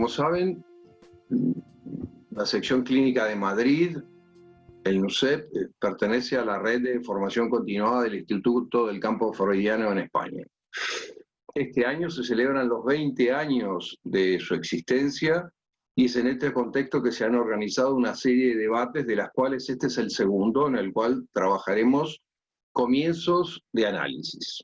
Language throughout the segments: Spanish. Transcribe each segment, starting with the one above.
como saben, la sección clínica de Madrid, el NUCEP, pertenece a la red de formación continuada del Instituto del Campo Freudiano en España. Este año se celebran los 20 años de su existencia y es en este contexto que se han organizado una serie de debates, de las cuales este es el segundo, en el cual trabajaremos comienzos de análisis.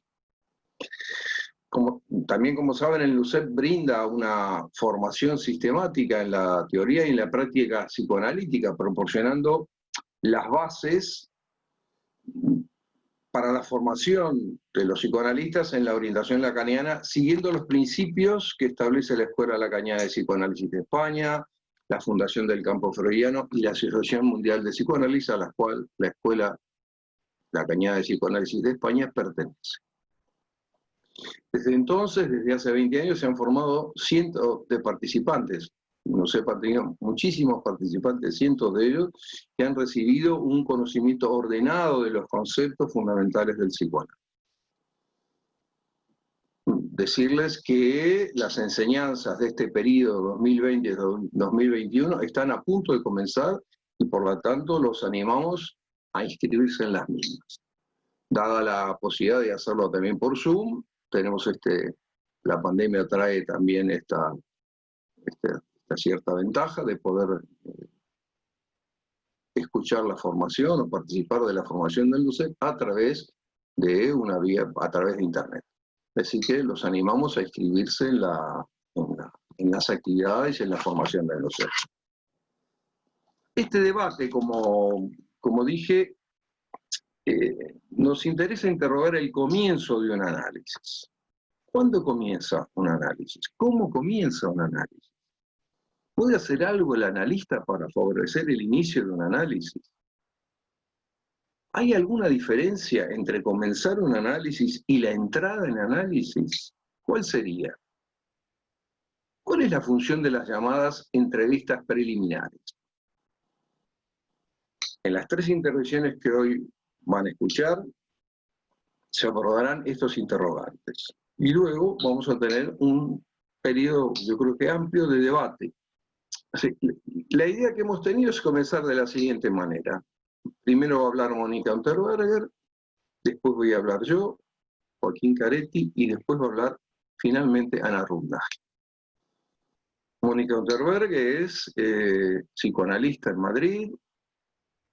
También, como saben, el NUCEP brinda una formación sistemática en la teoría y en la práctica psicoanalítica, proporcionando las bases para la formación de los psicoanalistas en la orientación lacaniana, siguiendo los principios que establece la Escuela Lacaniana de Psicoanálisis de España, la Fundación del Campo Freudiano y la Asociación Mundial de Psicoanálisis, a la cual la Escuela Lacaniana de Psicoanálisis de España pertenece. Desde entonces, desde hace 20 años, se han formado cientos de participantes. NUCEP ha tenido muchísimos participantes, cientos de ellos, que han recibido un conocimiento ordenado de los conceptos fundamentales del psicoanálisis. Decirles que las enseñanzas de este periodo 2020-2021 están a punto de comenzar y por lo tanto los animamos a inscribirse en las mismas. Dada la posibilidad de hacerlo también por Zoom, tenemos la pandemia trae también esta cierta ventaja de poder escuchar la formación o participar de la formación del NUCEP a través de a través de Internet. Así que los animamos a inscribirse en las actividades y en la formación del NUCEP. Este debate, como dije, nos interesa interrogar el comienzo de un análisis. ¿Cuándo comienza un análisis? ¿Cómo comienza un análisis? ¿Puede hacer algo el analista para favorecer el inicio de un análisis? ¿Hay alguna diferencia entre comenzar un análisis y la entrada en análisis? ¿Cuál sería? ¿Cuál es la función de las llamadas entrevistas preliminares? En las 3 intervenciones que hoy van a escuchar, se abordarán estos interrogantes. Y luego vamos a tener un periodo, yo creo que amplio, de debate. La idea que hemos tenido es comenzar de la siguiente manera. Primero va a hablar Mónica Unterberger, después voy a hablar yo, Joaquín Caretti, y después va a hablar finalmente Ana Rundahl. Mónica Unterberger es psicoanalista en Madrid,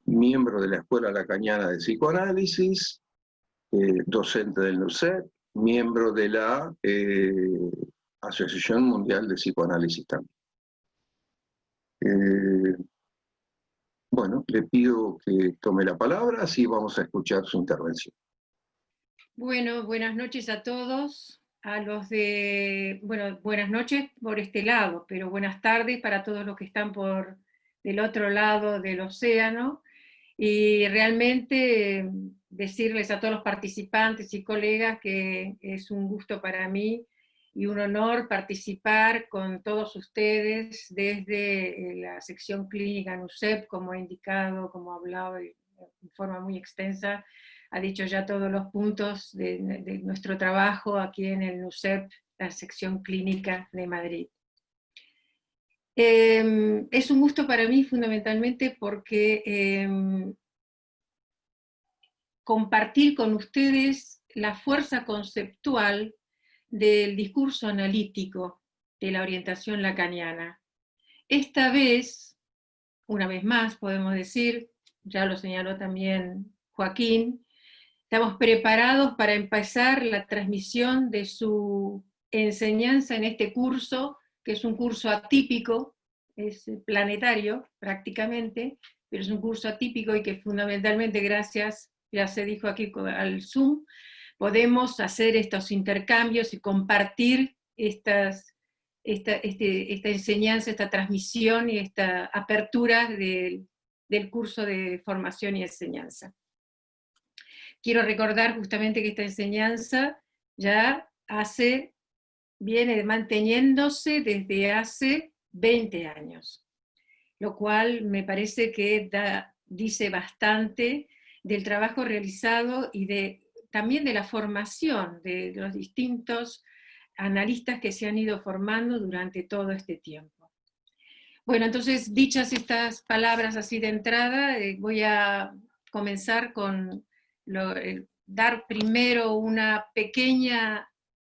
miembro de la Escuela Lacaniana de Psicoanálisis, docente del NUCEP, miembro de la Asociación Mundial de Psicoanálisis también. Bueno, le pido que tome la palabra, así vamos a escuchar su intervención. Bueno, buenas noches a todos, buenas noches por este lado, pero buenas tardes para todos los que están del otro lado del océano, y realmente decirles a todos los participantes y colegas que es un gusto para mí y un honor participar con todos ustedes desde la sección clínica NUCEP, como he indicado, como he hablado en forma muy extensa, ha dicho ya todos los puntos de nuestro trabajo aquí en el NUCEP, la sección clínica de Madrid. Es un gusto para mí fundamentalmente porque compartir con ustedes la fuerza conceptual del discurso analítico de la orientación lacaniana. Esta vez, una vez más podemos decir, ya lo señaló también Joaquín, estamos preparados para empezar la transmisión de su enseñanza en este curso, que es un curso atípico, es planetario prácticamente, pero es un curso atípico y que fundamentalmente gracias, ya se dijo aquí, al Zoom, podemos hacer estos intercambios y compartir esta enseñanza, esta transmisión y esta apertura del curso de formación y enseñanza. Quiero recordar justamente que esta enseñanza ya viene manteniéndose desde hace 20 años, lo cual me parece que dice bastante del trabajo realizado y también de la formación de los distintos analistas que se han ido formando durante todo este tiempo. Bueno, entonces, dichas estas palabras así de entrada, voy a comenzar con dar primero una pequeña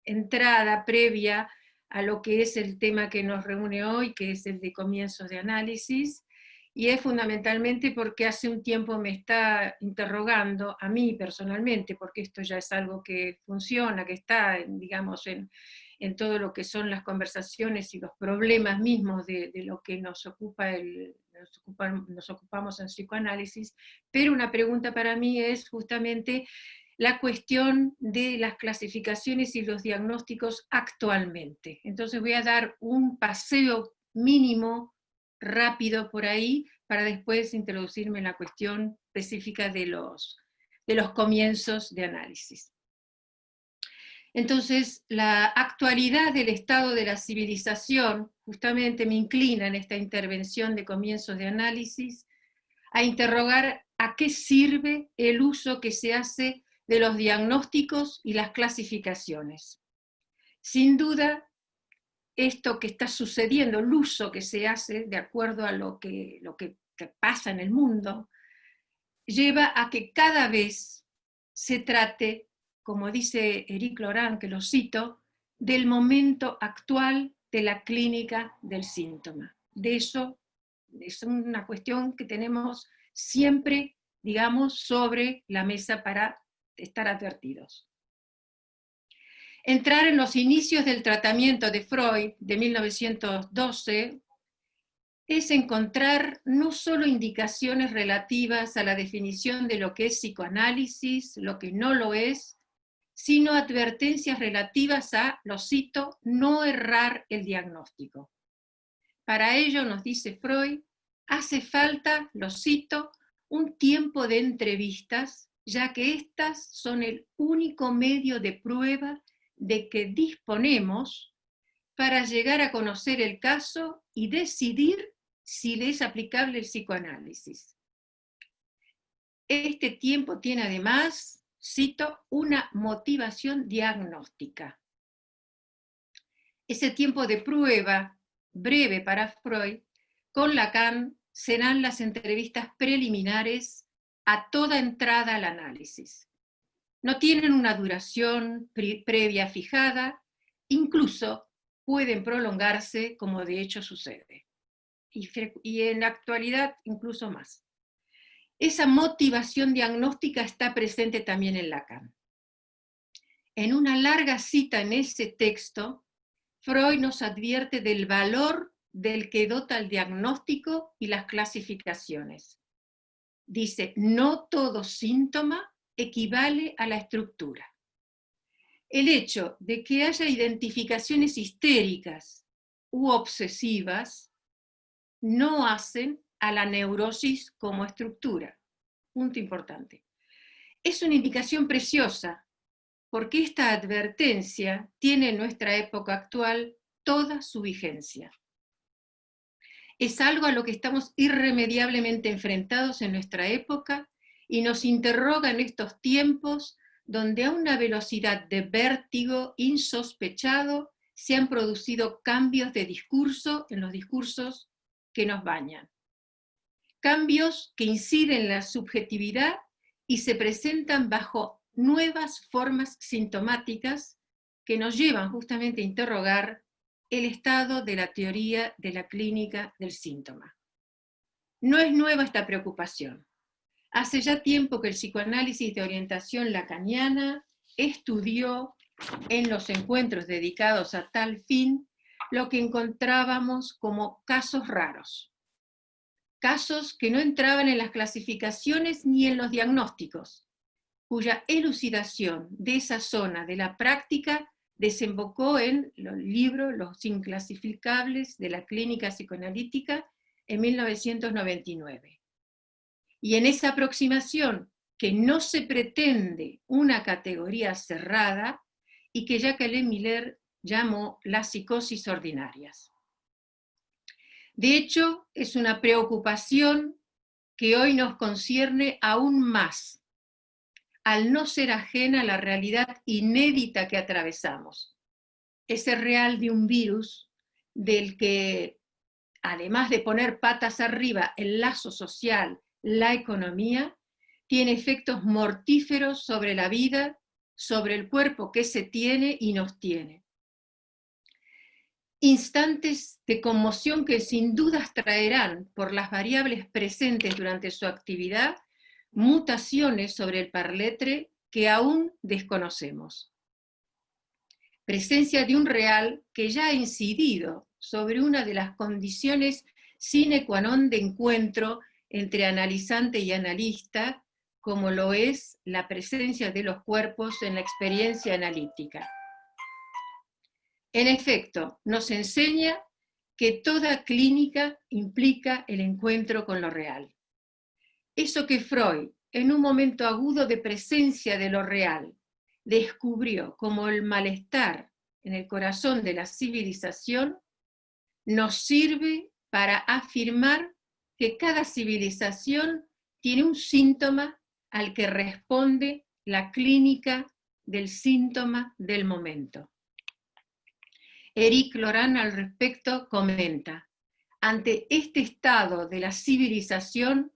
entrada previa a lo que es el tema que nos reúne hoy, que es el de comienzos de análisis, y es fundamentalmente porque hace un tiempo me está interrogando a mí personalmente, porque esto ya es algo que funciona, que está, digamos, en todo lo que son las conversaciones y los problemas mismos de lo que nos ocupamos en psicoanálisis, pero una pregunta para mí es justamente la cuestión de las clasificaciones y los diagnósticos actualmente. Entonces voy a dar un paseo mínimo, rápido por ahí, para después introducirme en la cuestión específica de los comienzos de análisis. Entonces, la actualidad del estado de la civilización justamente me inclina en esta intervención de comienzos de análisis a interrogar a qué sirve el uso que se hace de los diagnósticos y las clasificaciones. Sin duda, esto que está sucediendo, el uso que se hace de acuerdo a lo que pasa en el mundo, lleva a que cada vez se trate, como dice Éric Laurent, que lo cito, del momento actual de la clínica del síntoma. De eso es una cuestión que tenemos siempre, digamos, sobre la mesa para estar advertidos. Entrar en los inicios del tratamiento de Freud de 1912 es encontrar no solo indicaciones relativas a la definición de lo que es psicoanálisis, lo que no lo es, sino advertencias relativas a, lo cito, no errar el diagnóstico. Para ello, nos dice Freud, hace falta, lo cito, un tiempo de entrevistas, ya que estas son el único medio de prueba de que disponemos para llegar a conocer el caso y decidir si le es aplicable el psicoanálisis. Este tiempo tiene además, cito, una motivación diagnóstica. Ese tiempo de prueba, breve para Freud, con Lacan serán las entrevistas preliminares a toda entrada al análisis. No tienen una duración previa fijada, incluso pueden prolongarse como de hecho sucede. Y en la actualidad incluso más. Esa motivación diagnóstica está presente también en Lacan. En una larga cita en ese texto, Freud nos advierte del valor del que dota el diagnóstico y las clasificaciones. Dice, no todo síntoma equivale a la estructura. El hecho de que haya identificaciones histéricas u obsesivas no hacen a la neurosis como estructura. Punto importante. Es una indicación preciosa, porque esta advertencia tiene en nuestra época actual toda su vigencia. Es algo a lo que estamos irremediablemente enfrentados en nuestra época y nos interroga en estos tiempos donde a una velocidad de vértigo insospechado se han producido cambios de discurso en los discursos que nos bañan. Cambios que inciden en la subjetividad y se presentan bajo nuevas formas sintomáticas que nos llevan justamente a interrogar el estado de la teoría de la clínica del síntoma. No es nueva esta preocupación. Hace ya tiempo que el psicoanálisis de orientación lacaniana estudió en los encuentros dedicados a tal fin lo que encontrábamos como casos raros. Casos que no entraban en las clasificaciones ni en los diagnósticos, cuya elucidación de esa zona de la práctica desembocó en el libro Los inclasificables de la clínica psicoanalítica en 1999. Y en esa aproximación, que no se pretende una categoría cerrada y que Jacqueline Miller llamó las psicosis ordinarias. De hecho, es una preocupación que hoy nos concierne aún más, al no ser ajena a la realidad inédita que atravesamos. Ese real de un virus del que además de poner patas arriba el lazo social, la economía, tiene efectos mortíferos sobre la vida, sobre el cuerpo que se tiene y nos tiene. Instantes de conmoción que sin dudas traerán, por las variables presentes durante su actividad, mutaciones sobre el parletre que aún desconocemos. Presencia de un real que ya ha incidido sobre una de las condiciones sine qua non de encuentro entre analizante y analista, como lo es la presencia de los cuerpos en la experiencia analítica. En efecto, nos enseña que toda clínica implica el encuentro con lo real. Eso que Freud, en un momento agudo de presencia de lo real, descubrió como el malestar en el corazón de la civilización, nos sirve para afirmar que cada civilización tiene un síntoma al que responde la clínica del síntoma del momento. Éric Laurent al respecto comenta: ante este estado de la civilización,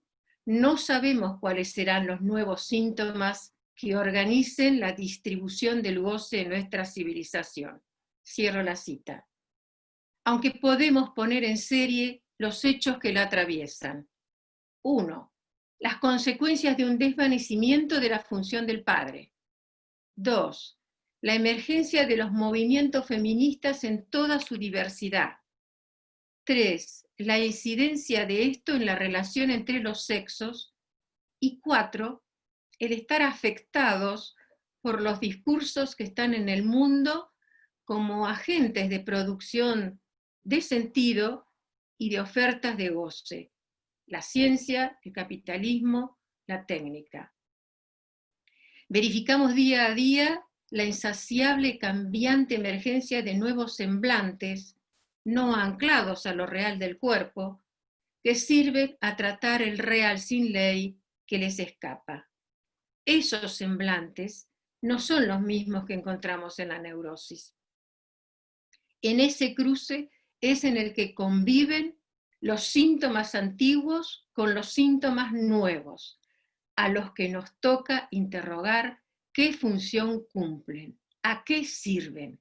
no sabemos cuáles serán los nuevos síntomas que organicen la distribución del goce en nuestra civilización. Cierro la cita. Aunque podemos poner en serie los hechos que la atraviesan. 1. Las consecuencias de un desvanecimiento de la función del padre. 2. La emergencia de los movimientos feministas en toda su diversidad. 3. La incidencia de esto en la relación entre los sexos. Y 4. El estar afectados por los discursos que están en el mundo como agentes de producción de sentido y de ofertas de goce. La ciencia, el capitalismo, la técnica. Verificamos día a día la insaciable y cambiante emergencia de nuevos semblantes, no anclados a lo real del cuerpo, que sirven a tratar el real sin ley que les escapa. Esos semblantes no son los mismos que encontramos en la neurosis. En ese cruce es en el que conviven los síntomas antiguos con los síntomas nuevos, a los que nos toca interrogar qué función cumplen, a qué sirven,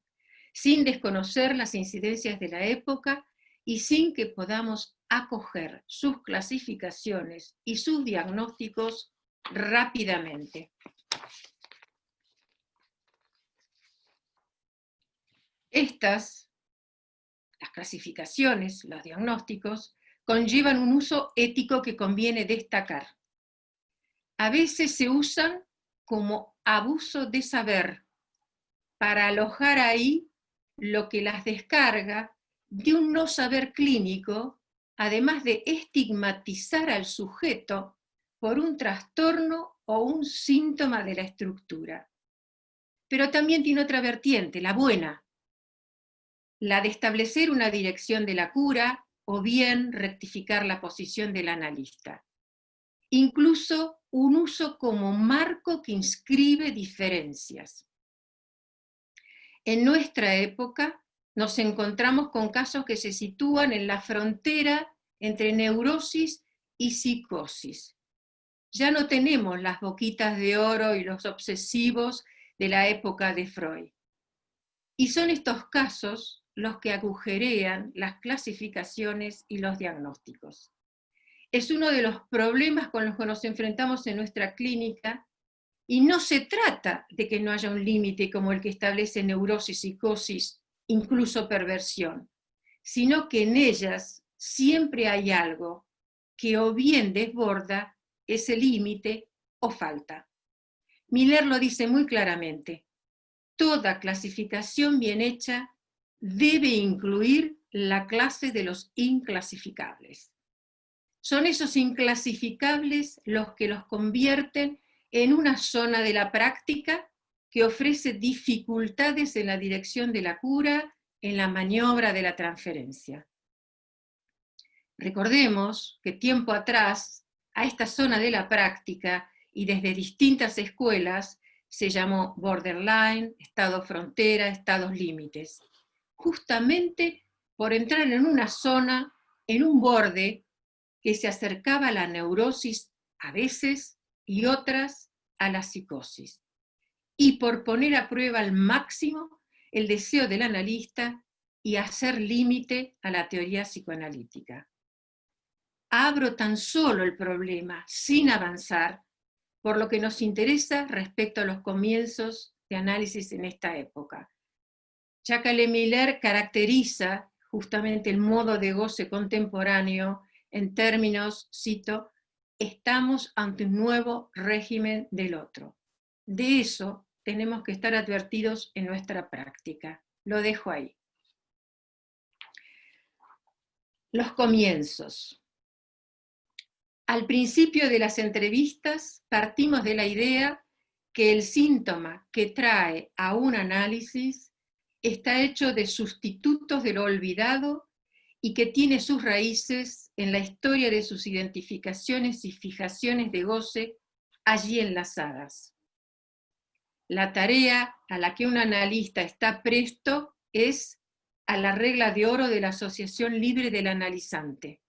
sin desconocer las incidencias de la época y sin que podamos acoger sus clasificaciones y sus diagnósticos rápidamente. Las clasificaciones, los diagnósticos, conllevan un uso ético que conviene destacar. A veces se usan como abuso de saber, para alojar ahí lo que las descarga de un no saber clínico, además de estigmatizar al sujeto por un trastorno o un síntoma de la estructura. Pero también tiene otra vertiente, la buena, la de establecer una dirección de la cura o bien rectificar la posición del analista. Incluso un uso como marco que inscribe diferencias. En nuestra época nos encontramos con casos que se sitúan en la frontera entre neurosis y psicosis. Ya no tenemos las boquitas de oro y los obsesivos de la época de Freud. Y son estos casos los que agujerean las clasificaciones y los diagnósticos. Es uno de los problemas con los que nos enfrentamos en nuestra clínica, y no se trata de que no haya un límite como el que establece neurosis, psicosis, incluso perversión, sino que en ellas siempre hay algo que o bien desborda ese límite o falta. Miller lo dice muy claramente: toda clasificación bien hecha debe incluir la clase de los inclasificables. Son esos inclasificables los que los convierten en una zona de la práctica que ofrece dificultades en la dirección de la cura, en la maniobra de la transferencia. Recordemos que tiempo atrás a esta zona de la práctica y desde distintas escuelas se llamó borderline, estado frontera, estados límites, justamente por entrar en una zona en un borde que se acercaba a la neurosis a veces y otras a la psicosis. Y por poner a prueba al máximo el deseo del analista y hacer límite a la teoría psicoanalítica. Abro tan solo el problema sin avanzar por lo que nos interesa respecto a los comienzos de análisis en esta época. Jacques-Miller caracteriza justamente el modo de goce contemporáneo en términos, cito, estamos ante un nuevo régimen del otro. De eso tenemos que estar advertidos en nuestra práctica. Lo dejo ahí. Los comienzos. Al principio de las entrevistas partimos de la idea que el síntoma que trae a un análisis está hecho de sustitutos de lo olvidado y que tiene sus raíces en la historia de sus identificaciones y fijaciones de goce allí enlazadas. La tarea a la que un analista está presto es a la regla de oro de la asociación libre del analizante,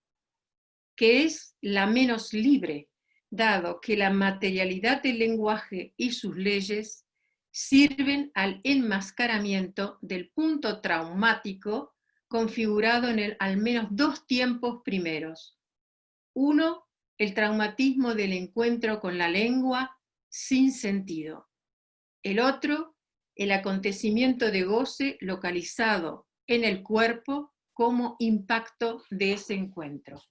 que es la menos libre, dado que la materialidad del lenguaje y sus leyes sirven al enmascaramiento del punto traumático configurado en al menos dos tiempos primeros. Uno, el traumatismo del encuentro con la lengua sin sentido. El otro, el acontecimiento de goce localizado en el cuerpo como impacto de ese encuentro.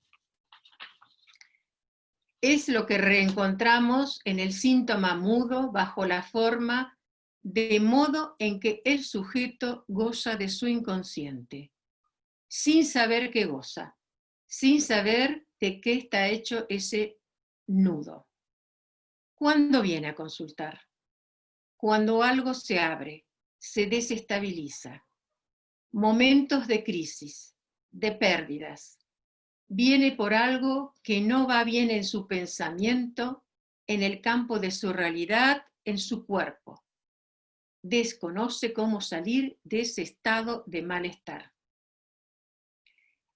Es lo que reencontramos en el síntoma mudo bajo la forma de modo en que el sujeto goza de su inconsciente, sin saber que goza, sin saber de qué está hecho ese nudo. ¿Cuándo viene a consultar? Cuando algo se abre, se desestabiliza. Momentos de crisis, de pérdidas. Viene por algo que no va bien en su pensamiento, en el campo de su realidad, en su cuerpo. Desconoce cómo salir de ese estado de malestar.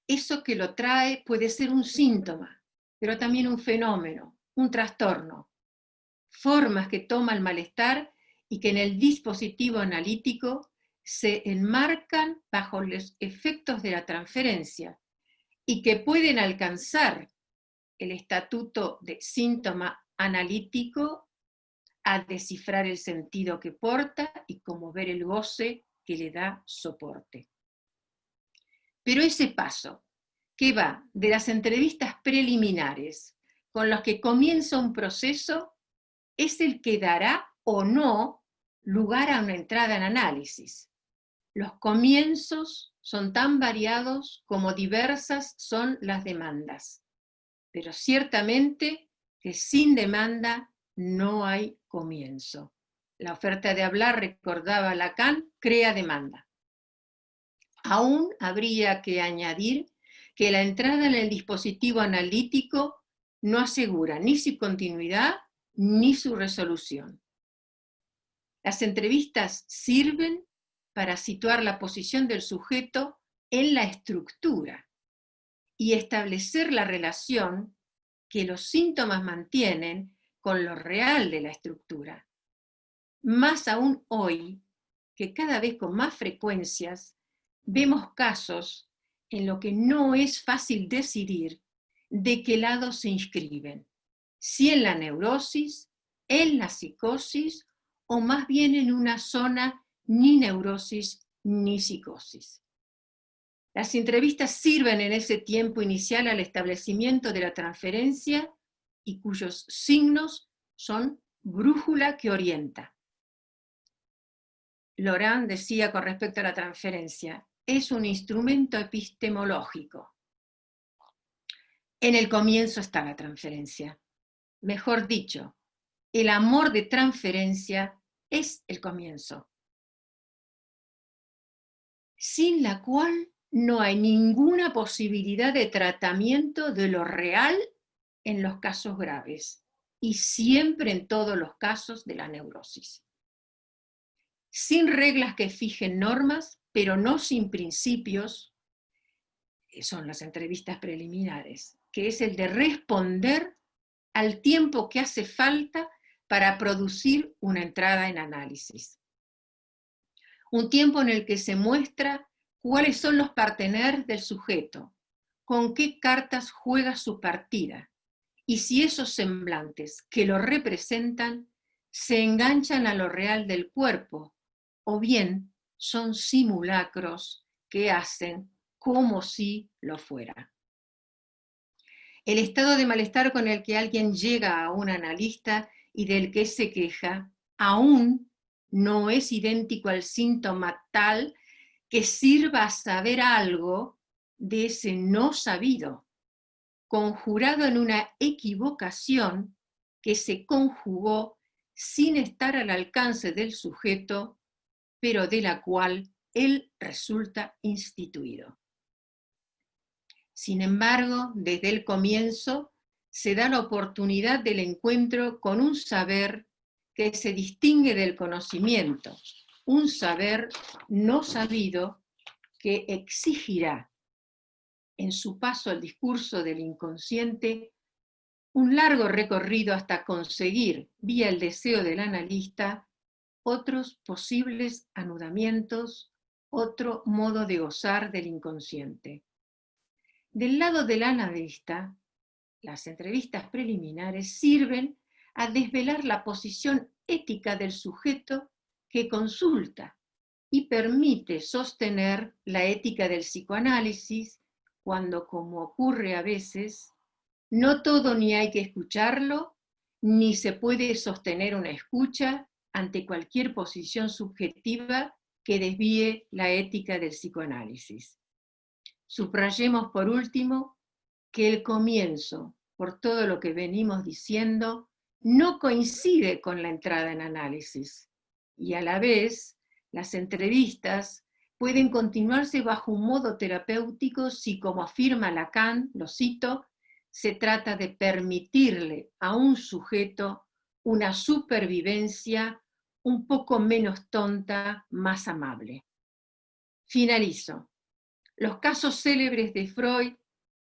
Eso que lo trae puede ser un síntoma, pero también un fenómeno, un trastorno. Formas que toma el malestar y que en el dispositivo analítico se enmarcan bajo los efectos de la transferencia y que pueden alcanzar el estatuto de síntoma analítico a descifrar el sentido que porta y como ver el goce que le da soporte. Pero ese paso, que va de las entrevistas preliminares con los que comienza un proceso, es el que dará o no lugar a una entrada en análisis. Los comienzos son tan variados como diversas son las demandas, pero ciertamente que sin demanda no hay comienzo. La oferta de hablar, recordaba Lacan, crea demanda. Aún habría que añadir que la entrada en el dispositivo analítico no asegura ni su continuidad ni su resolución. Las entrevistas sirven para situar la posición del sujeto en la estructura y establecer la relación que los síntomas mantienen con lo real de la estructura. Más aún hoy, que cada vez con más frecuencias vemos casos en los que no es fácil decidir de qué lado se inscriben, si en la neurosis, en la psicosis o más bien en una zona ni neurosis ni psicosis. Las entrevistas sirven en ese tiempo inicial al establecimiento de la transferencia y cuyos signos son brújula que orienta. Laurent decía con respecto a la transferencia, es un instrumento epistemológico. En el comienzo está la transferencia. Mejor dicho, el amor de transferencia es el comienzo, sin la cual no hay ninguna posibilidad de tratamiento de lo real en los casos graves y siempre en todos los casos de la neurosis. Sin reglas que fijen normas, pero no sin principios, son las entrevistas preliminares, que es el de responder al tiempo que hace falta para producir una entrada en análisis. Un tiempo en el que se muestra cuáles son los partenaires del sujeto, con qué cartas juega su partida, y si esos semblantes que lo representan se enganchan a lo real del cuerpo, o bien son simulacros que hacen como si lo fuera. El estado de malestar con el que alguien llega a un analista y del que se queja aún no es idéntico al síntoma tal que sirva a saber algo de ese no sabido, conjurado en una equivocación que se conjugó sin estar al alcance del sujeto, pero de la cual él resulta instituido. Sin embargo, desde el comienzo se da la oportunidad del encuentro con un saber que se distingue del conocimiento, un saber no sabido que exigirá en su paso al discurso del inconsciente un largo recorrido hasta conseguir, vía el deseo del analista, otros posibles anudamientos, otro modo de gozar del inconsciente. Del lado del analista, las entrevistas preliminares sirven a desvelar la posición ética del sujeto que consulta y permite sostener la ética del psicoanálisis cuando, como ocurre a veces, no todo ni hay que escucharlo, ni se puede sostener una escucha ante cualquier posición subjetiva que desvíe la ética del psicoanálisis. Subrayemos por último que el comienzo, por todo lo que venimos diciendo, no coincide con la entrada en análisis, y a la vez las entrevistas pueden continuarse bajo un modo terapéutico si, como afirma Lacan, lo cito, se trata de permitirle a un sujeto una supervivencia un poco menos tonta, más amable. Finalizo. Los casos célebres de Freud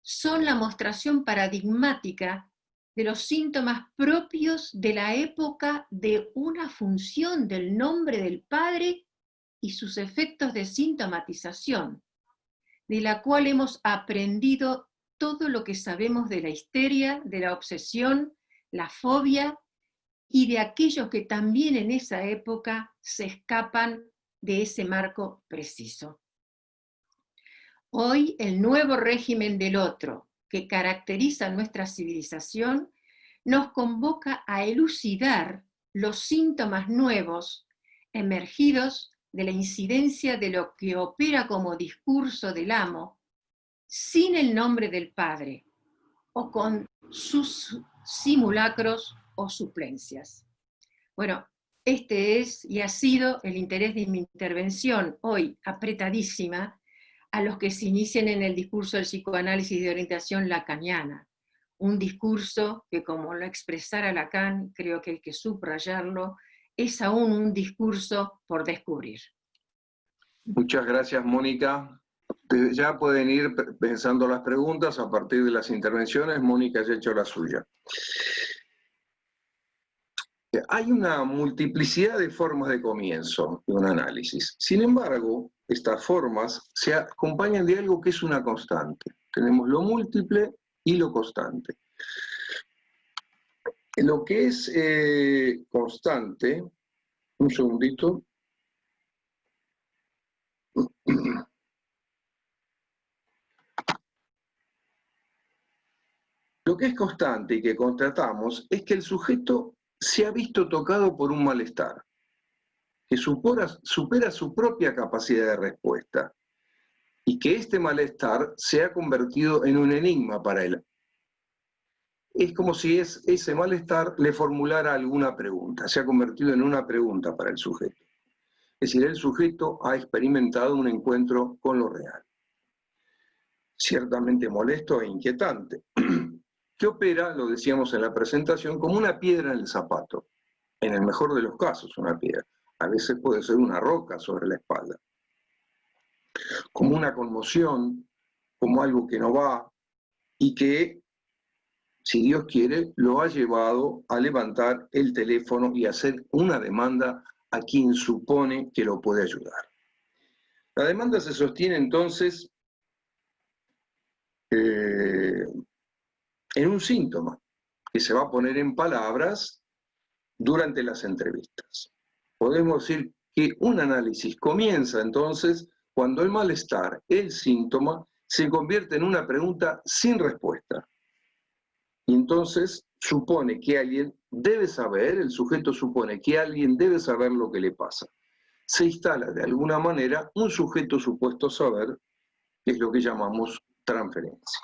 son la mostración paradigmática de los síntomas propios de la época de una función del nombre del padre y sus efectos de sintomatización, de la cual hemos aprendido todo lo que sabemos de la histeria, de la obsesión, la fobia y de aquellos que también en esa época se escapan de ese marco preciso. Hoy el nuevo régimen del otro que caracteriza nuestra civilización nos convoca a elucidar los síntomas nuevos emergidos de la incidencia de lo que opera como discurso del amo sin el nombre del padre o con sus simulacros o suplencias. Bueno, este es y ha sido el interés de mi intervención hoy, apretadísima, a los que se inician en el discurso del psicoanálisis de orientación lacaniana. Un discurso que, como lo expresara Lacan, creo que hay que subrayarlo, es aún un discurso por descubrir. Muchas gracias, Mónica. Ya pueden ir pensando las preguntas a partir de las intervenciones. Mónica ya ha hecho la suya. Hay una multiplicidad de formas de comienzo de un análisis. Sin embargo, estas formas se acompañan de algo que es una constante. Tenemos lo múltiple y lo constante. Lo que es constante, un segundito. Lo que es constante y que constatamos es que el sujeto se ha visto tocado por un malestar, que supera su propia capacidad de respuesta, y que este malestar se ha convertido en un enigma para él. Es como si ese malestar le formulara alguna pregunta, se ha convertido en una pregunta para el sujeto. Es decir, el sujeto ha experimentado un encuentro con lo real, ciertamente molesto e inquietante, que opera, lo decíamos en la presentación, como una piedra en el zapato, en el mejor de los casos una piedra, a veces puede ser una roca sobre la espalda, como una conmoción como algo que no va y que, si Dios quiere, lo ha llevado a levantar el teléfono y hacer una demanda a quien supone que lo puede ayudar. La demanda se sostiene entonces en un síntoma que se va a poner en palabras durante las entrevistas. Podemos decir que un análisis comienza entonces cuando el malestar, el síntoma, se convierte en una pregunta sin respuesta. Y entonces supone que alguien debe saber, el sujeto supone que alguien debe saber lo que le pasa. Se instala de alguna manera un sujeto supuesto saber, que es lo que llamamos transferencia.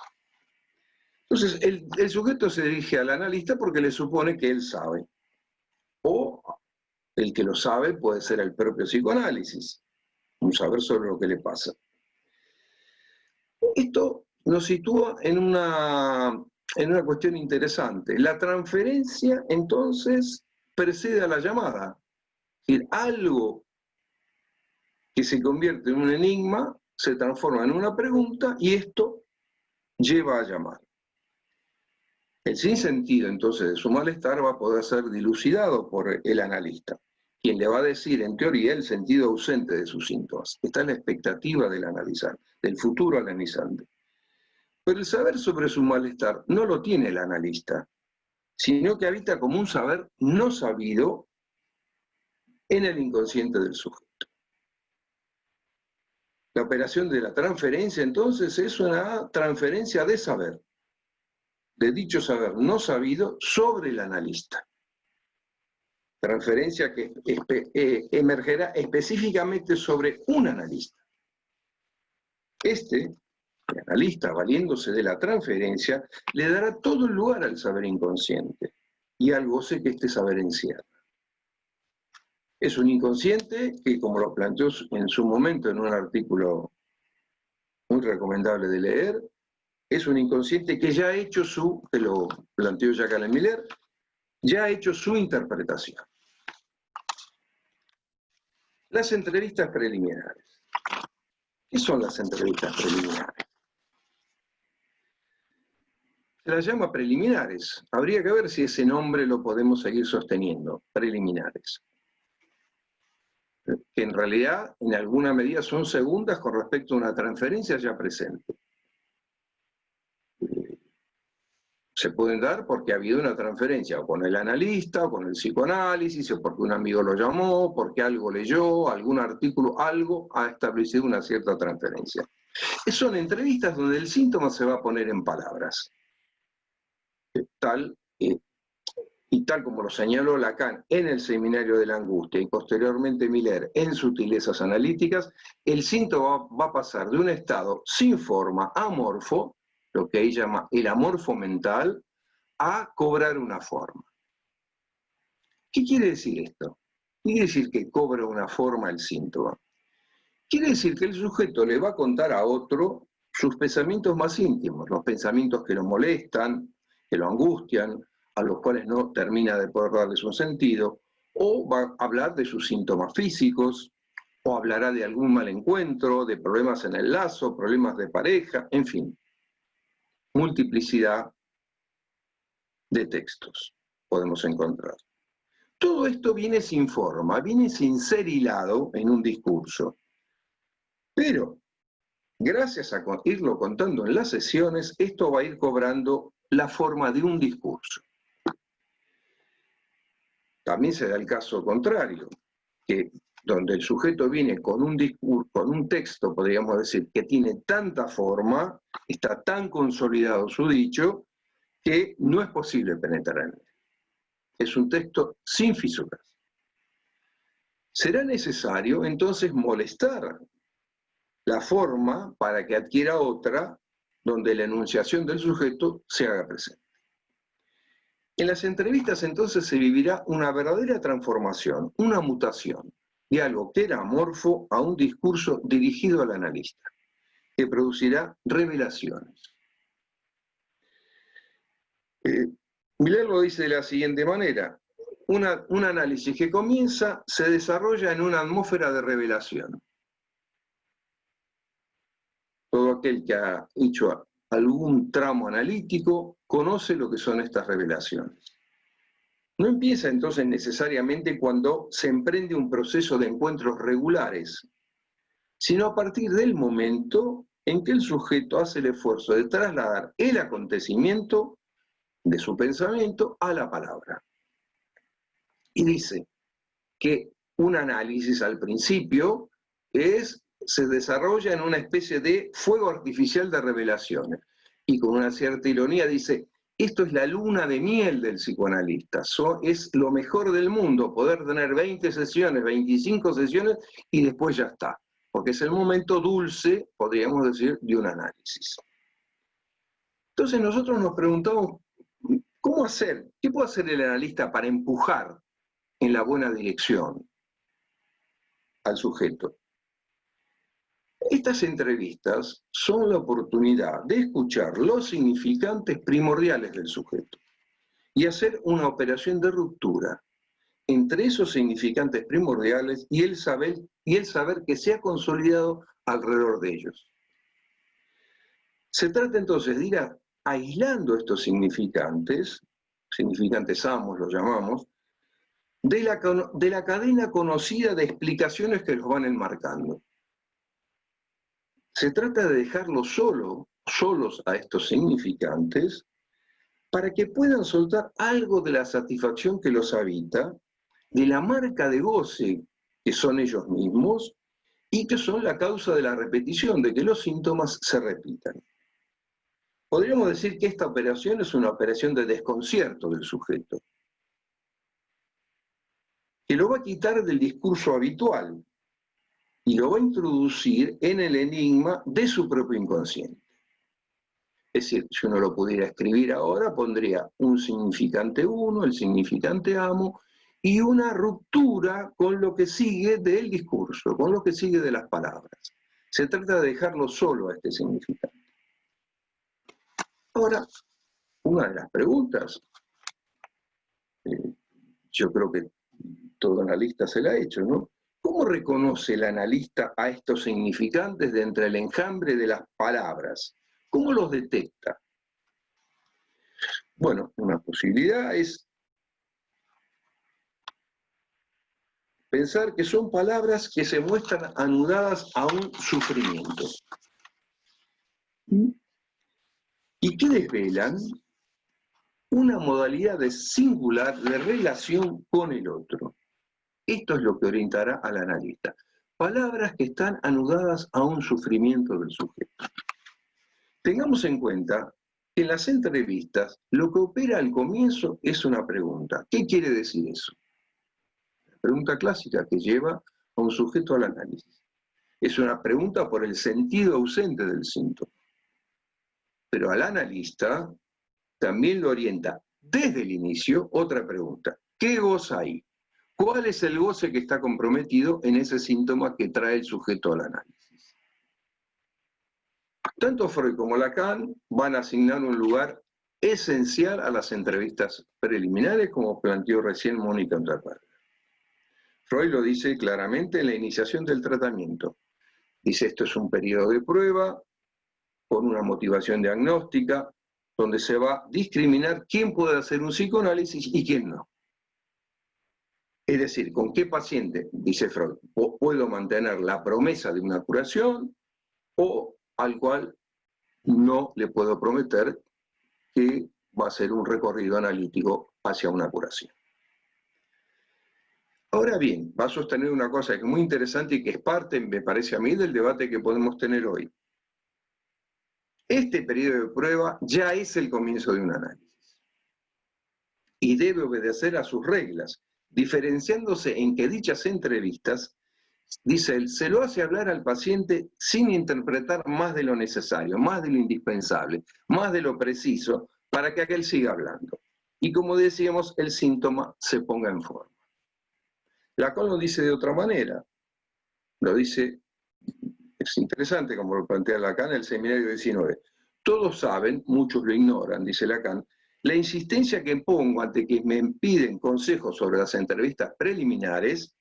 Entonces, el sujeto se dirige al analista porque le supone que él sabe. O el que lo sabe puede ser el propio psicoanálisis, un saber sobre lo que le pasa. Esto nos sitúa en una cuestión interesante. La transferencia, entonces, precede a la llamada. Es decir, algo que se convierte en un enigma se transforma en una pregunta y esto lleva a llamar. El sinsentido, entonces, de su malestar va a poder ser dilucidado por el analista, quien le va a decir, en teoría, el sentido ausente de sus síntomas. Esta es la expectativa del analizante, del futuro analizante. Pero el saber sobre su malestar no lo tiene el analista, sino que habita como un saber no sabido en el inconsciente del sujeto. La operación de la transferencia, entonces, es una transferencia de saber, de dicho saber no sabido sobre el analista. Transferencia que emergerá específicamente sobre un analista. El analista, valiéndose de la transferencia, le dará todo el lugar al saber inconsciente y al goce que este saber encierra. Es un inconsciente que, como lo planteó en su momento en un artículo muy recomendable de leer, es un inconsciente que ya ha hecho que lo planteó Jacques Miller, ya ha hecho su interpretación. Las entrevistas preliminares. ¿Qué son las entrevistas preliminares? Se las llama preliminares. Habría que ver si ese nombre lo podemos seguir sosteniendo, preliminares. Que en realidad, en alguna medida, son segundas con respecto a una transferencia ya presente. Se pueden dar porque ha habido una transferencia, o con el analista, o con el psicoanálisis, o porque un amigo lo llamó, porque algo leyó, algún artículo, algo ha establecido una cierta transferencia. Son entrevistas donde el síntoma se va a poner en palabras. Tal como lo señaló Lacan en el Seminario de la Angustia y posteriormente Miller en Sutilezas Analíticas, el síntoma va a pasar de un estado sin forma, amorfo, lo que ahí llama el amorfo mental, a cobrar una forma. ¿Qué quiere decir esto? ¿Qué quiere decir que cobra una forma el síntoma? Quiere decir que el sujeto le va a contar a otro sus pensamientos más íntimos, los pensamientos que lo molestan, que lo angustian, a los cuales no termina de poder darles un sentido, o va a hablar de sus síntomas físicos, o hablará de algún mal encuentro, de problemas en el lazo, problemas de pareja, en fin. Multiplicidad de textos podemos encontrar. Todo esto viene sin forma, viene sin ser hilado en un discurso. Pero, gracias a irlo contando en las sesiones, esto va a ir cobrando la forma de un discurso. También se da el caso contrario, que donde el sujeto viene con un discurso, con un texto, podríamos decir, que tiene tanta forma, está tan consolidado su dicho, que no es posible penetrar en él. Es un texto sin fisuras. Será necesario entonces molestar la forma para que adquiera otra donde la enunciación del sujeto se haga presente. En las entrevistas entonces se vivirá una verdadera transformación, una mutación de algo que era amorfo a un discurso dirigido al analista, que producirá revelaciones. Miller lo dice de la siguiente manera: un análisis que comienza se desarrolla en una atmósfera de revelación. todo aquel que ha hecho algún tramo analítico conoce lo que son estas revelaciones. No empieza entonces necesariamente cuando se emprende un proceso de encuentros regulares, sino a partir del momento en que el sujeto hace el esfuerzo de trasladar el acontecimiento de su pensamiento a la palabra. Y dice que un análisis al principio se desarrolla en una especie de fuego artificial de revelaciones. Y con una cierta ironía dice, esto es la luna de miel del psicoanalista, es lo mejor del mundo, poder tener 20 sesiones, 25 sesiones y después ya está. Porque es el momento dulce, podríamos decir, de un análisis. Entonces nosotros nos preguntamos, ¿cómo hacer? ¿Qué puede hacer el analista para empujar en la buena dirección al sujeto? Estas entrevistas son la oportunidad de escuchar los significantes primordiales del sujeto y hacer una operación de ruptura entre esos significantes primordiales y el saber que se ha consolidado alrededor de ellos. Se trata entonces de ir aislando estos significantes amos los llamamos, de la cadena conocida de explicaciones que los van enmarcando. Se trata de dejarlos solos a estos significantes para que puedan soltar algo de la satisfacción que los habita, de la marca de goce que son ellos mismos y que son la causa de la repetición, de que los síntomas se repitan. Podríamos decir que esta operación es una operación de desconcierto del sujeto, que lo va a quitar del discurso habitual y lo va a introducir en el enigma de su propio inconsciente. Es decir, si uno lo pudiera escribir ahora, pondría un significante 1, el significante amo, y una ruptura con lo que sigue del discurso, con lo que sigue de las palabras. Se trata de dejarlo solo a este significante. Ahora, una de las preguntas, yo creo que todo analista se la ha hecho, ¿no? ¿Cómo reconoce el analista a estos significantes de entre el enjambre de las palabras? ¿Cómo los detecta? Bueno, una posibilidad es pensar que son palabras que se muestran anudadas a un sufrimiento y que desvelan una modalidad singular de relación con el otro. Esto es lo que orientará al analista. Palabras que están anudadas a un sufrimiento del sujeto. Tengamos en cuenta que en las entrevistas lo que opera al comienzo es una pregunta. ¿Qué quiere decir eso? La pregunta clásica que lleva a un sujeto al análisis. Es una pregunta por el sentido ausente del síntoma. Pero al analista también lo orienta desde el inicio otra pregunta. ¿Qué goza hay? ¿Cuál es el goce que está comprometido en ese síntoma que trae el sujeto al análisis? Tanto Freud como Lacan van a asignar un lugar esencial a las entrevistas preliminares, como planteó recién Mónica Unterberger. Freud lo dice claramente en la iniciación del tratamiento. Dice, esto es un periodo de prueba, con una motivación diagnóstica, donde se va a discriminar quién puede hacer un psicoanálisis y quién no. Es decir, con qué paciente, dice Freud, puedo mantener la promesa de una curación o al cual no le puedo prometer que va a ser un recorrido analítico hacia una curación. Ahora bien, va a sostener una cosa que es muy interesante y que es parte, me parece a mí, del debate que podemos tener hoy. Este periodo de prueba ya es el comienzo de un análisis y debe obedecer a sus reglas, diferenciándose en que dichas entrevistas, dice él, se lo hace hablar al paciente sin interpretar más de lo necesario, más de lo indispensable, más de lo preciso, para que aquel siga hablando. Y como decíamos, el síntoma se ponga en forma. Lacan lo dice de otra manera. Lo dice, es interesante como lo plantea Lacan en el seminario 19. Todos saben, muchos lo ignoran, dice Lacan, la insistencia que pongo ante que me piden consejos sobre las entrevistas preliminares,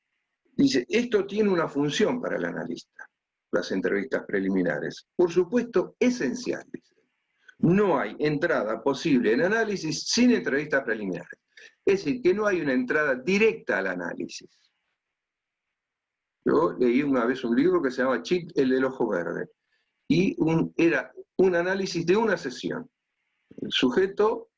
dice, esto tiene una función para el analista. las entrevistas preliminares? Por supuesto, esencial. No hay entrada posible en análisis sin entrevistas preliminares. Es decir, que no hay una entrada directa al análisis. Yo leí una vez un libro que se llama Chip, el del ojo verde, y era un análisis de una sesión. El sujeto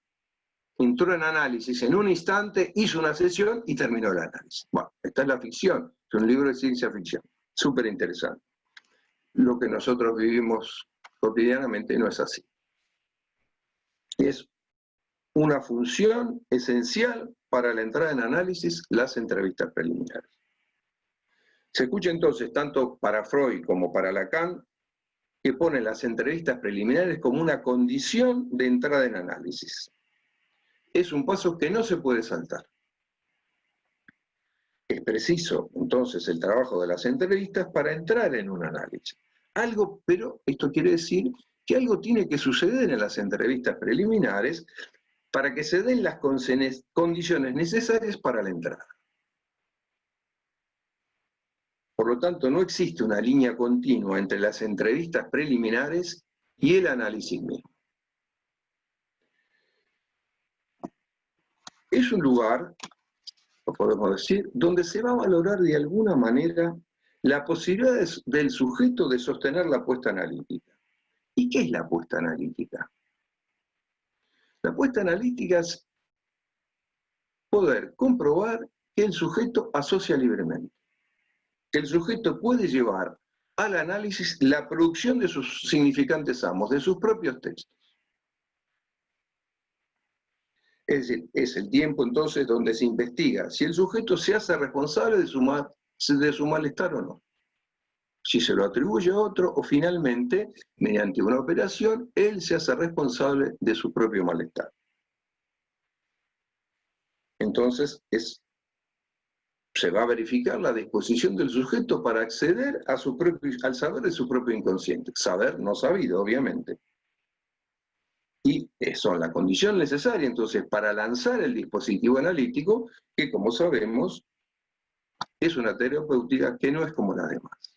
entró en análisis en un instante, hizo una sesión y terminó el análisis. Bueno, esta es la ficción, es un libro de ciencia ficción, súper interesante. Lo que nosotros vivimos cotidianamente no es así. Es una función esencial para la entrada en análisis, las entrevistas preliminares. Se escucha entonces, tanto para Freud como para Lacan, que ponen las entrevistas preliminares como una condición de entrada en análisis. Es un paso que no se puede saltar. Es preciso, entonces, el trabajo de las entrevistas para entrar en un análisis. Pero esto quiere decir que algo tiene que suceder en las entrevistas preliminares para que se den las condiciones necesarias para la entrada. Por lo tanto, no existe una línea continua entre las entrevistas preliminares y el análisis mismo. Es un lugar, lo podemos decir, donde se va a valorar de alguna manera la posibilidad del sujeto de sostener la apuesta analítica. ¿Y qué es la apuesta analítica? La apuesta analítica es poder comprobar que el sujeto asocia libremente, que el sujeto puede llevar al análisis la producción de sus significantes amos, de sus propios textos. Es decir, es el tiempo entonces donde se investiga si el sujeto se hace responsable de su malestar o no. Si se lo atribuye a otro o finalmente, mediante una operación, él se hace responsable de su propio malestar. Entonces, se va a verificar la disposición del sujeto para acceder a al saber de su propio inconsciente. Saber no sabido, obviamente. Y son la condición necesaria, entonces, para lanzar el dispositivo analítico, que, como sabemos, es una terapéutica que no es como la demás.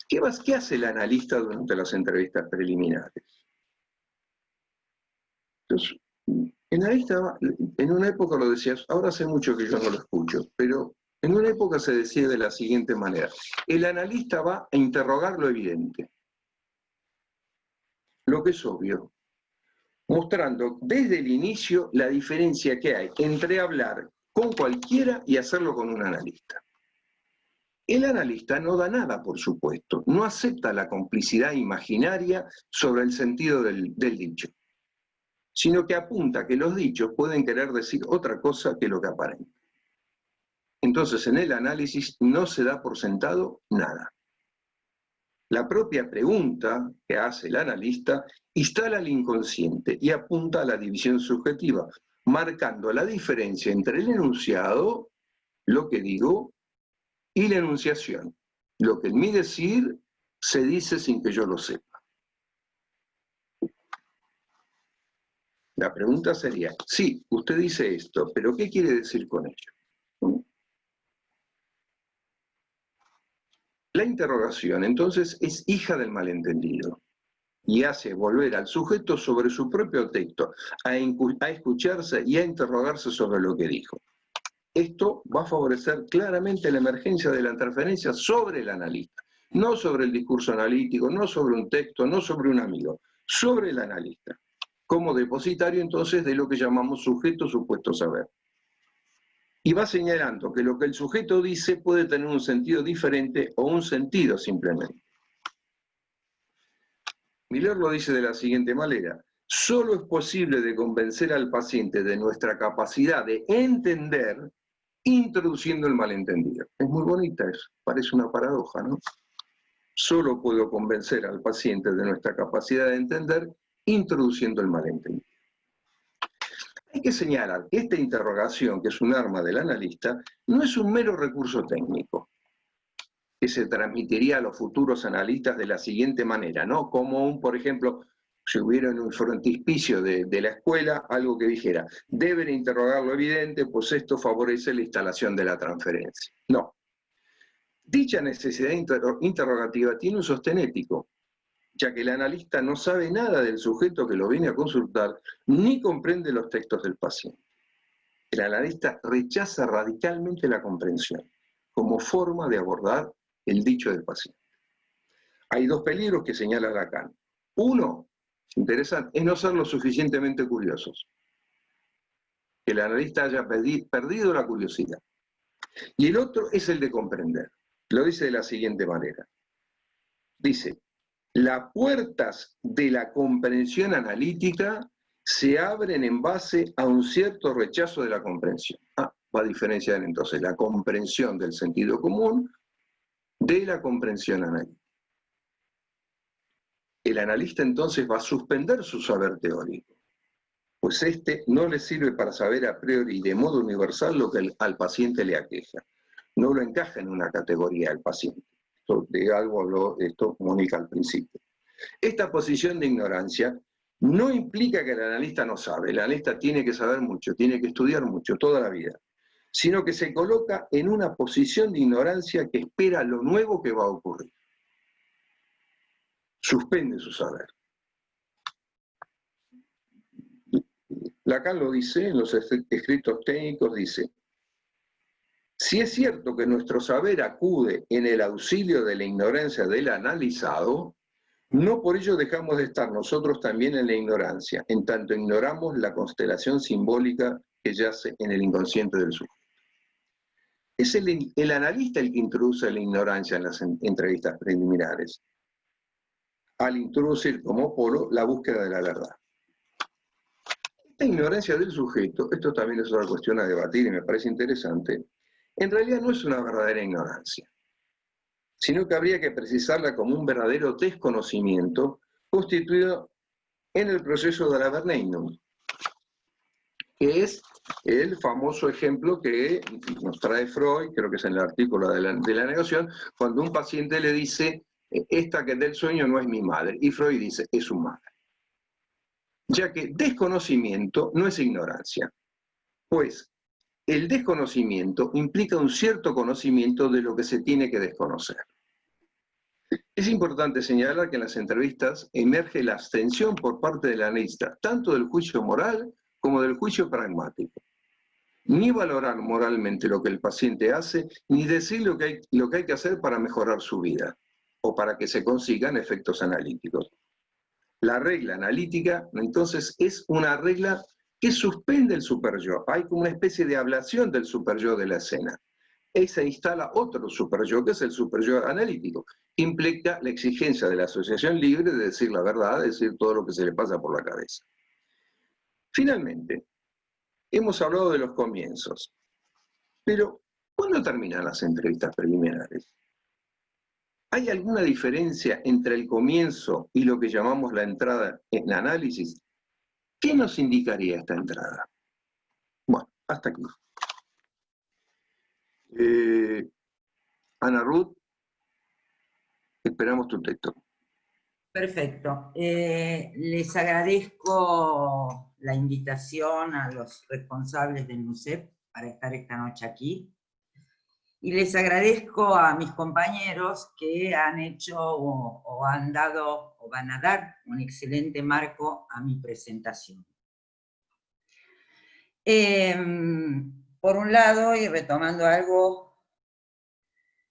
¿Qué hace el analista durante las entrevistas preliminares? Entonces, el analista, en una época lo decías, ahora hace mucho que yo no lo escucho, pero en una época se decía de la siguiente manera: el analista va a interrogar lo evidente, lo que es obvio, mostrando desde el inicio la diferencia que hay entre hablar con cualquiera y hacerlo con un analista. El analista no da nada, por supuesto, no acepta la complicidad imaginaria sobre el sentido del dicho, sino que apunta que los dichos pueden querer decir otra cosa que lo que aparenta. Entonces, en el análisis no se da por sentado nada. La propia pregunta que hace el analista instala el inconsciente y apunta a la división subjetiva, marcando la diferencia entre el enunciado, lo que digo, y la enunciación. Lo que en mi decir se dice sin que yo lo sepa. La pregunta sería: sí, usted dice esto, pero ¿qué quiere decir con ello? La interrogación, entonces, es hija del malentendido y hace volver al sujeto sobre su propio texto, a escucharse y a interrogarse sobre lo que dijo. Esto va a favorecer claramente la emergencia de la interferencia sobre el analista, no sobre el discurso analítico, no sobre un texto, no sobre un amigo, sobre el analista, como depositario entonces de lo que llamamos sujeto supuesto saber. Y va señalando que lo que el sujeto dice puede tener un sentido diferente o un sentido simplemente. Miller lo dice de la siguiente manera: solo es posible de convencer al paciente de nuestra capacidad de entender introduciendo el malentendido. Es muy bonita eso, parece una paradoja, ¿no? Solo puedo convencer al paciente de nuestra capacidad de entender introduciendo el malentendido. Hay que señalar que esta interrogación, que es un arma del analista, no es un mero recurso técnico, que se transmitiría a los futuros analistas de la siguiente manera, ¿no? Como por ejemplo, si hubiera en un frontispicio de la escuela algo que dijera: deben interrogar lo evidente, pues esto favorece la instalación de la transferencia. No. Dicha necesidad interrogativa tiene un sostén ético, ya que el analista no sabe nada del sujeto que lo viene a consultar, ni comprende los textos del paciente. El analista rechaza radicalmente la comprensión como forma de abordar el dicho del paciente. Hay dos peligros que señala Lacan. Uno, interesante, es no ser lo suficientemente curiosos. Que el analista haya perdido la curiosidad. Y el otro es el de comprender. Lo dice de la siguiente manera. Dice, las puertas de la comprensión analítica se abren en base a un cierto rechazo de la comprensión. Va a diferenciar entonces la comprensión del sentido común de la comprensión analítica. El analista entonces va a suspender su saber teórico, pues este no le sirve para saber a priori y de modo universal lo que al paciente le aqueja. No lo encaja en una categoría del paciente. De algo habló esto Mónica al principio. Esta posición de ignorancia no implica que el analista no sabe. El analista tiene que saber mucho, tiene que estudiar mucho, toda la vida, sino que se coloca en una posición de ignorancia que espera lo nuevo que va a ocurrir. Suspende su saber. Lacan lo dice en los escritos técnicos, dice, si es cierto que nuestro saber acude en el auxilio de la ignorancia del analizado, no por ello dejamos de estar nosotros también en la ignorancia, en tanto ignoramos la constelación simbólica que yace en el inconsciente del sujeto. Es el analista el que introduce la ignorancia en las entrevistas preliminares, al introducir como polo la búsqueda de la verdad. Esta ignorancia del sujeto, esto también es otra cuestión a debatir y me parece interesante, en realidad no es una verdadera ignorancia, sino que habría que precisarla como un verdadero desconocimiento constituido en el proceso de la Verneinung, que es el famoso ejemplo que nos trae Freud, creo que es en el artículo de la negación, cuando un paciente le dice, esta que del sueño no es mi madre, y Freud dice, es su madre. Ya que desconocimiento no es ignorancia, pues el desconocimiento implica un cierto conocimiento de lo que se tiene que desconocer. Es importante señalar que en las entrevistas emerge la abstención por parte del analista, tanto del juicio moral como del juicio pragmático. Ni valorar moralmente lo que el paciente hace, ni decir lo que hay que hacer para mejorar su vida, o para que se consigan efectos analíticos. La regla analítica, entonces, es una regla que suspende el superyo. Hay como una especie de ablación del superyo de la escena. Y se instala otro superyo, que es el superyo analítico, que implica la exigencia de la asociación libre de decir la verdad, de decir todo lo que se le pasa por la cabeza. Finalmente, hemos hablado de los comienzos, pero ¿cuándo terminan las entrevistas preliminares? ¿Hay alguna diferencia entre el comienzo y lo que llamamos la entrada en análisis? ¿Qué nos indicaría esta entrada? Bueno, hasta aquí. Ana Ruth, esperamos tu texto. Perfecto. Les agradezco la invitación a los responsables del MUSEP para estar esta noche aquí. Y les agradezco a mis compañeros que han hecho o han dado o van a dar un excelente marco a mi presentación. Por un lado, y retomando algo,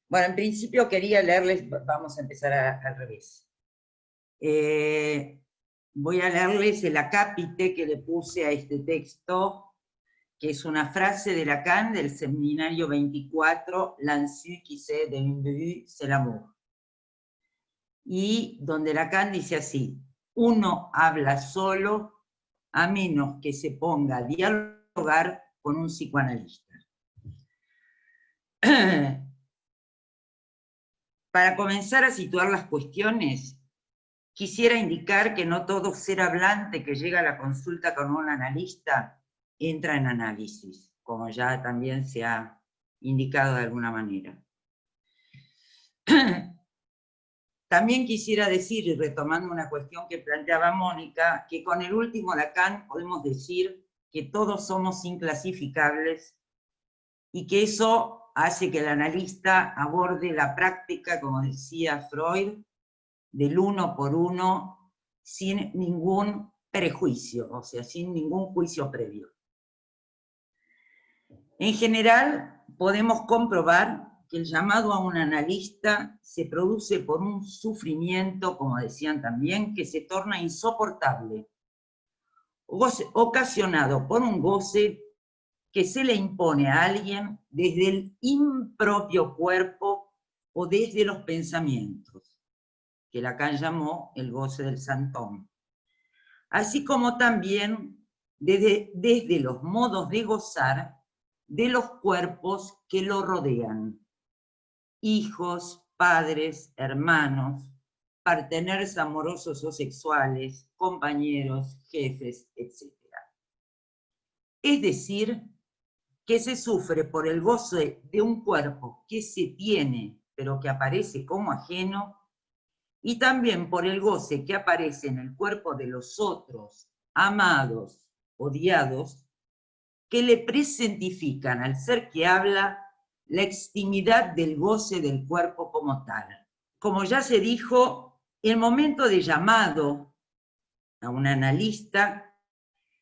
bueno, en principio quería leerles, vamos a empezar al revés. Voy a leerles el acápite que le puse a este texto, que es una frase de Lacan del seminario 24, L'insu qui sait d'un but, c'est l'amour. Y donde Lacan dice así, uno habla solo a menos que se ponga a dialogar con un psicoanalista. Para comenzar a situar las cuestiones, quisiera indicar que no todo ser hablante que llega a la consulta con un analista entra en análisis, como ya también se ha indicado de alguna manera. También quisiera decir, y retomando una cuestión que planteaba Mónica, que con el último Lacan podemos decir que todos somos inclasificables y que eso hace que el analista aborde la práctica, como decía Freud, del uno por uno, sin ningún prejuicio, o sea, sin ningún juicio previo. En general, podemos comprobar que el llamado a un analista se produce por un sufrimiento, como decían también, que se torna insoportable, ocasionado por un goce que se le impone a alguien desde el impropio cuerpo o desde los pensamientos, que Lacan llamó el goce del santón, así como también desde los modos de gozar de los cuerpos que lo rodean, hijos, padres, hermanos, parteneres amorosos o sexuales, compañeros, jefes, etc. Es decir, que se sufre por el goce de un cuerpo que se tiene, pero que aparece como ajeno, y también por el goce que aparece en el cuerpo de los otros, amados, odiados, que le presentifican al ser que habla la extimidad del goce del cuerpo como tal. Como ya se dijo, el momento de llamado a un analista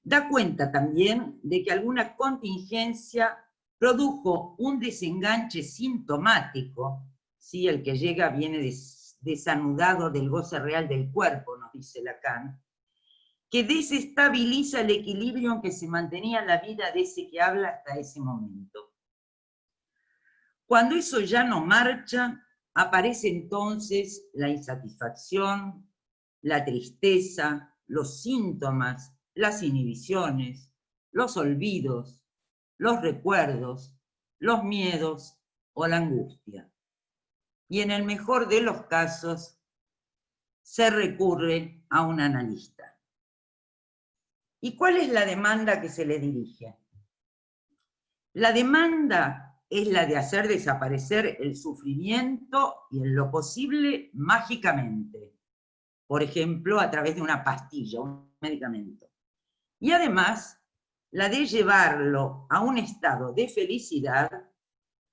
da cuenta también de que alguna contingencia produjo un desenganche sintomático, ¿sí? El que llega viene desanudado del goce real del cuerpo, nos dice Lacan, que desestabiliza el equilibrio en que se mantenía la vida de ese que habla hasta ese momento. Cuando eso ya no marcha, aparece entonces la insatisfacción, la tristeza, los síntomas, las inhibiciones, los olvidos, los recuerdos, los miedos o la angustia. Y en el mejor de los casos, se recurre a un analista. ¿Y cuál es la demanda que se le dirige? La demanda es la de hacer desaparecer el sufrimiento y en lo posible mágicamente. Por ejemplo, a través de una pastilla, un medicamento. Y además, la de llevarlo a un estado de felicidad,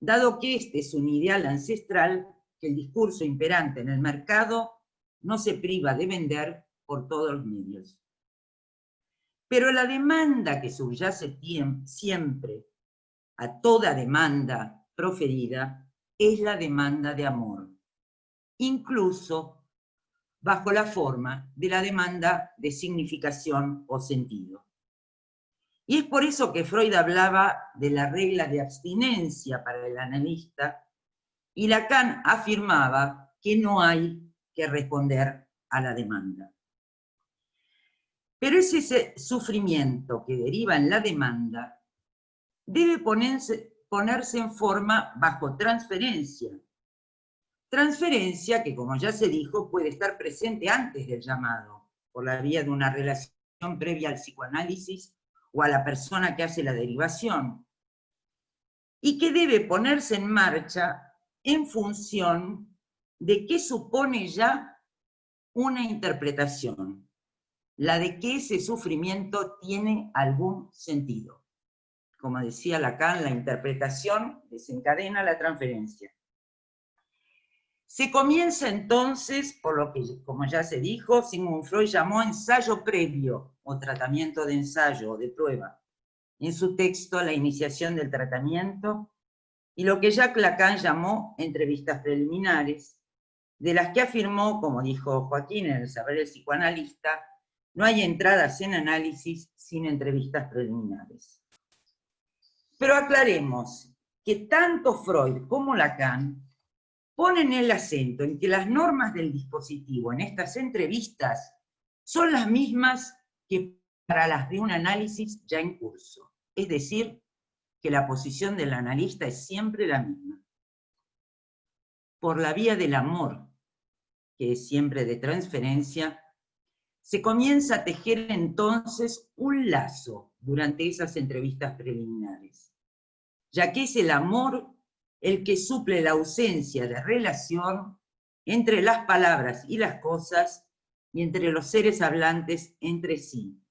dado que este es un ideal ancestral que el discurso imperante en el mercado no se priva de vender por todos los medios. Pero la demanda que subyace siempre a toda demanda proferida es la demanda de amor, incluso bajo la forma de la demanda de significación o sentido. Y es por eso que Freud hablaba de la regla de abstinencia para el analista, y Lacan afirmaba que no hay que responder a la demanda. Pero ese sufrimiento que deriva en la demanda debe ponerse en forma bajo transferencia. Transferencia que, como ya se dijo, puede estar presente antes del llamado, por la vía de una relación previa al psicoanálisis o a la persona que hace la derivación, y que debe ponerse en marcha en función de qué supone ya una interpretación, la de que ese sufrimiento tiene algún sentido. Como decía Lacan, la interpretación desencadena la transferencia. Se comienza entonces, por lo que, como ya se dijo, Sigmund Freud llamó ensayo previo, o tratamiento de ensayo o de prueba, en su texto La iniciación del tratamiento, y lo que Jacques Lacan llamó entrevistas preliminares, de las que afirmó, como dijo Joaquín en El saber del psicoanalista, no hay entradas en análisis sin entrevistas preliminares. Pero aclaremos que tanto Freud como Lacan ponen el acento en que las normas del dispositivo en estas entrevistas son las mismas que para las de un análisis ya en curso. Es decir, que la posición del analista es siempre la misma. Por la vía del amor, que es siempre de transferencia, se comienza a tejer entonces un lazo durante esas entrevistas preliminares, ya que es el amor el que suple la ausencia de relación entre las palabras y las cosas y entre los seres hablantes entre sí.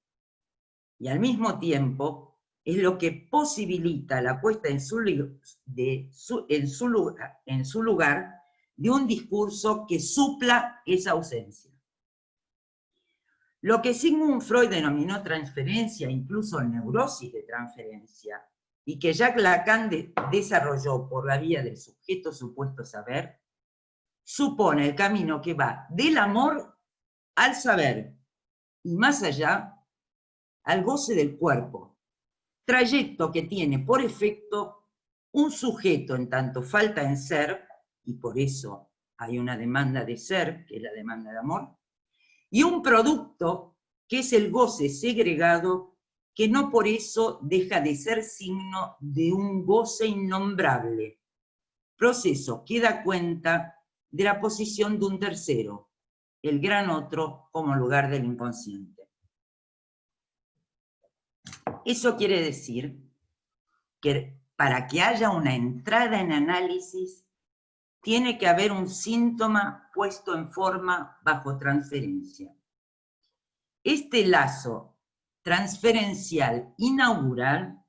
Y al mismo tiempo es lo que posibilita la puesta en su lugar de un discurso que supla esa ausencia. Lo que Sigmund Freud denominó transferencia, incluso neurosis de transferencia, y que Jacques Lacan desarrolló por la vía del sujeto supuesto saber, supone el camino que va del amor al saber, y más allá, al goce del cuerpo, trayecto que tiene por efecto un sujeto en tanto falta en ser, y por eso hay una demanda de ser, que es la demanda de amor, y un producto que es el goce segregado, que no por eso deja de ser signo de un goce innombrable, proceso que da cuenta de la posición de un tercero, el gran otro como lugar del inconsciente. Eso quiere decir que para que haya una entrada en análisis, tiene que haber un síntoma puesto en forma bajo transferencia. Este lazo transferencial inaugural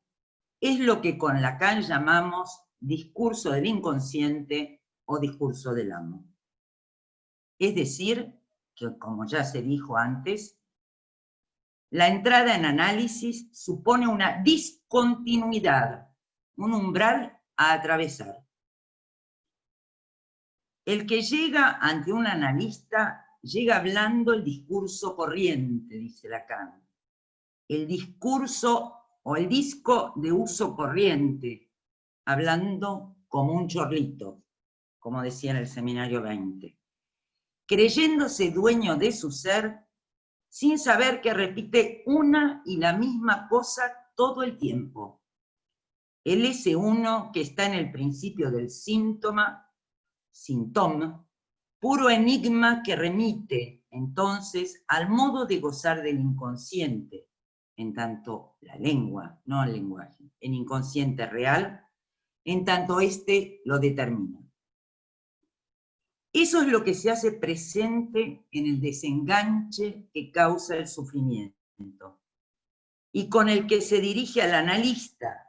es lo que con Lacan llamamos discurso del inconsciente o discurso del amo. Es decir, que como ya se dijo antes, la entrada en análisis supone una discontinuidad, un umbral a atravesar. El que llega ante un analista llega hablando el discurso corriente, dice Lacan. El discurso o el disco de uso corriente, hablando como un chorlito, como decía en el seminario 20. Creyéndose dueño de su ser, sin saber que repite una y la misma cosa todo el tiempo. El S1 que está en el principio del síntoma, puro enigma que remite entonces al modo de gozar del inconsciente, en tanto la lengua, no el lenguaje, el inconsciente real, en tanto éste lo determina. Eso es lo que se hace presente en el desenganche que causa el sufrimiento, y con el que se dirige al analista,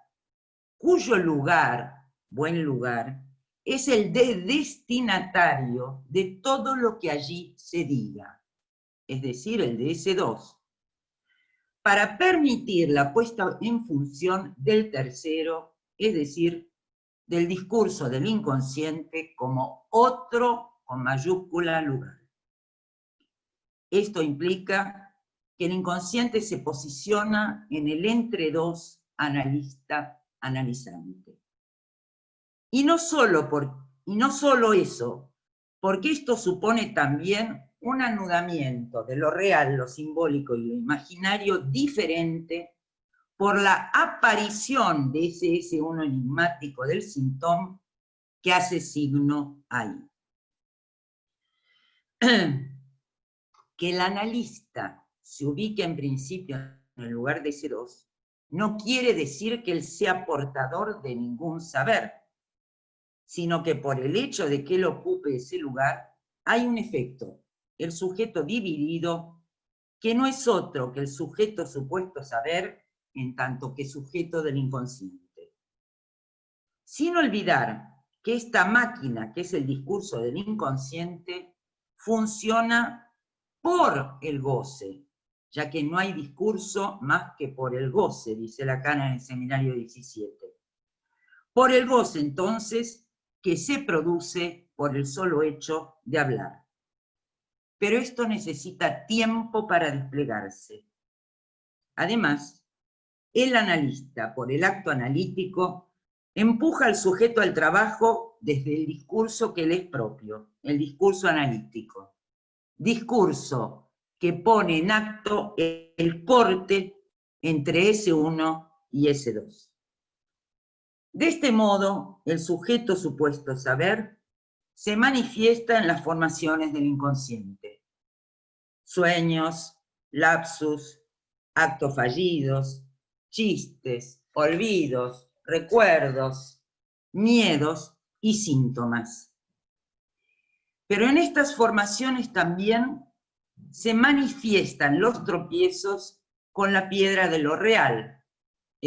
cuyo lugar, buen lugar, es el de destinatario de todo lo que allí se diga, es decir, el de S2, para permitir la puesta en función del tercero, es decir, del discurso del inconsciente como otro con mayúscula lugar. Esto implica que el inconsciente se posiciona en el entre dos analista-analizante. Y no solo eso, porque esto supone también un anudamiento de lo real, lo simbólico y lo imaginario diferente por la aparición de ese S1 enigmático del síntoma que hace signo ahí. Que el analista se ubique en principio en el lugar de S2 no quiere decir que él sea portador de ningún saber, sino que por el hecho de que él ocupe ese lugar, hay un efecto, el sujeto dividido, que no es otro que el sujeto supuesto saber, en tanto que sujeto del inconsciente. Sin olvidar que esta máquina, que es el discurso del inconsciente, funciona por el goce, ya que no hay discurso más que por el goce, dice Lacan en el seminario 17. Por el goce, entonces, que se produce por el solo hecho de hablar. Pero esto necesita tiempo para desplegarse. Además, el analista, por el acto analítico, empuja al sujeto al trabajo desde el discurso que le es propio, el discurso analítico. Discurso que pone en acto el corte entre S1 y S2. De este modo, el sujeto supuesto saber se manifiesta en las formaciones del inconsciente. Sueños, lapsus, actos fallidos, chistes, olvidos, recuerdos, miedos y síntomas. Pero en estas formaciones también se manifiestan los tropiezos con la piedra de lo real,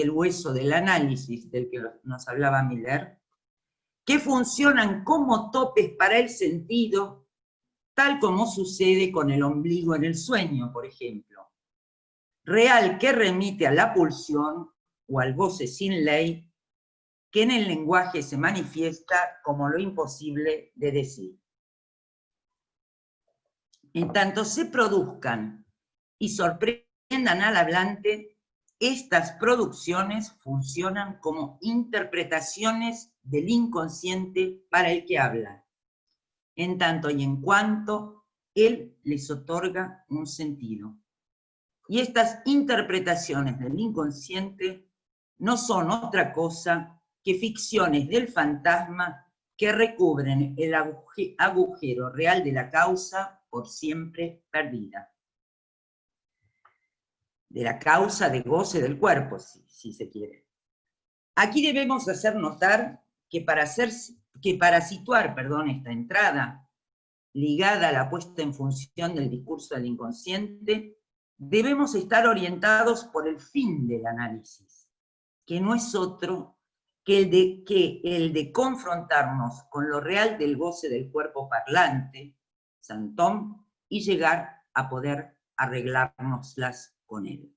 el hueso del análisis del que nos hablaba Miller, que funcionan como topes para el sentido, tal como sucede con el ombligo en el sueño, por ejemplo. Real que remite a la pulsión o al goce sin ley, que en el lenguaje se manifiesta como lo imposible de decir. En tanto se produzcan y sorprendan al hablante, estas producciones funcionan como interpretaciones del inconsciente para el que habla, en tanto y en cuanto él les otorga un sentido. Y estas interpretaciones del inconsciente no son otra cosa que ficciones del fantasma que recubren el agujero real de la causa por siempre perdida. De la causa de goce del cuerpo, si se quiere. Aquí debemos hacer notar que para situar esta entrada ligada a la puesta en función del discurso del inconsciente, debemos estar orientados por el fin del análisis, que no es otro que el de confrontarnos con lo real del goce del cuerpo parlante, Santón, y llegar a poder arreglárnoslas con él.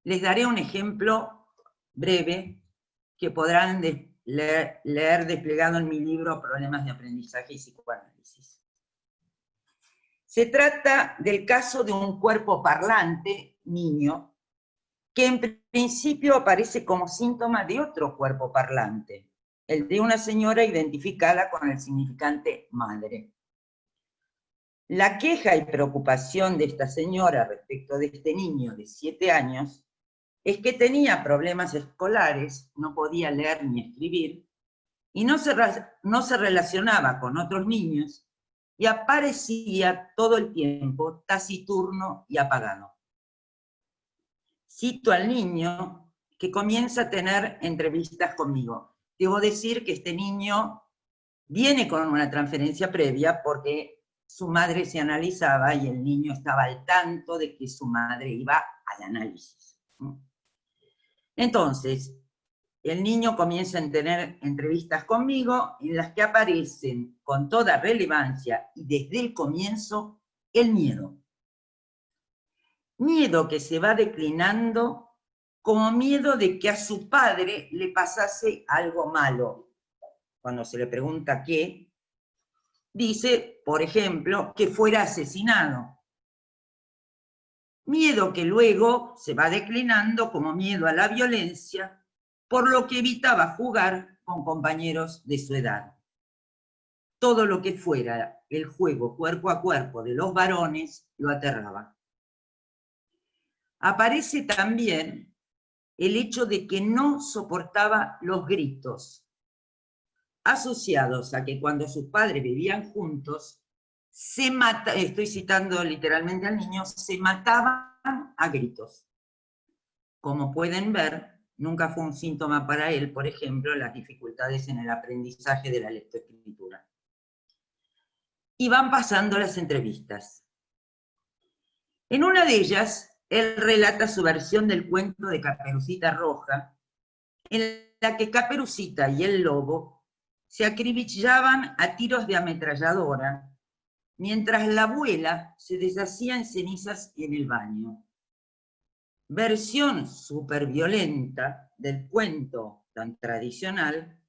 Les daré un ejemplo breve que podrán leer desplegado en mi libro Problemas de Aprendizaje y Psicoanálisis. Se trata del caso de un cuerpo parlante, niño, que en principio aparece como síntoma de otro cuerpo parlante, el de una señora identificada con el significante madre. La queja y preocupación de esta señora respecto de este niño de 7 años es que tenía problemas escolares, no podía leer ni escribir, y no se relacionaba con otros niños, y aparecía todo el tiempo taciturno y apagado. Cito al niño que comienza a tener entrevistas conmigo. Debo decir que este niño viene con una transferencia previa porque su madre se analizaba y el niño estaba al tanto de que su madre iba al análisis. Entonces, el niño comienza a tener entrevistas conmigo en las que aparecen con toda relevancia y desde el comienzo el miedo. Miedo que se va declinando como miedo de que a su padre le pasase algo malo. Cuando se le pregunta qué, dice, por ejemplo, que fuera asesinado. Miedo que luego se va declinando como miedo a la violencia, por lo que evitaba jugar con compañeros de su edad. Todo lo que fuera el juego cuerpo a cuerpo de los varones lo aterraba. Aparece también el hecho de que no soportaba los gritos, asociados a que cuando sus padres vivían juntos, estoy citando literalmente al niño, se mataban a gritos. Como pueden ver, nunca fue un síntoma para él, por ejemplo, las dificultades en el aprendizaje de la lectoescritura. Y van pasando las entrevistas. En una de ellas, él relata su versión del cuento de Caperucita Roja, en la que Caperucita y el lobo se acribillaban a tiros de ametralladora, mientras la abuela se deshacía en cenizas en el baño. Versión superviolenta del cuento tan tradicional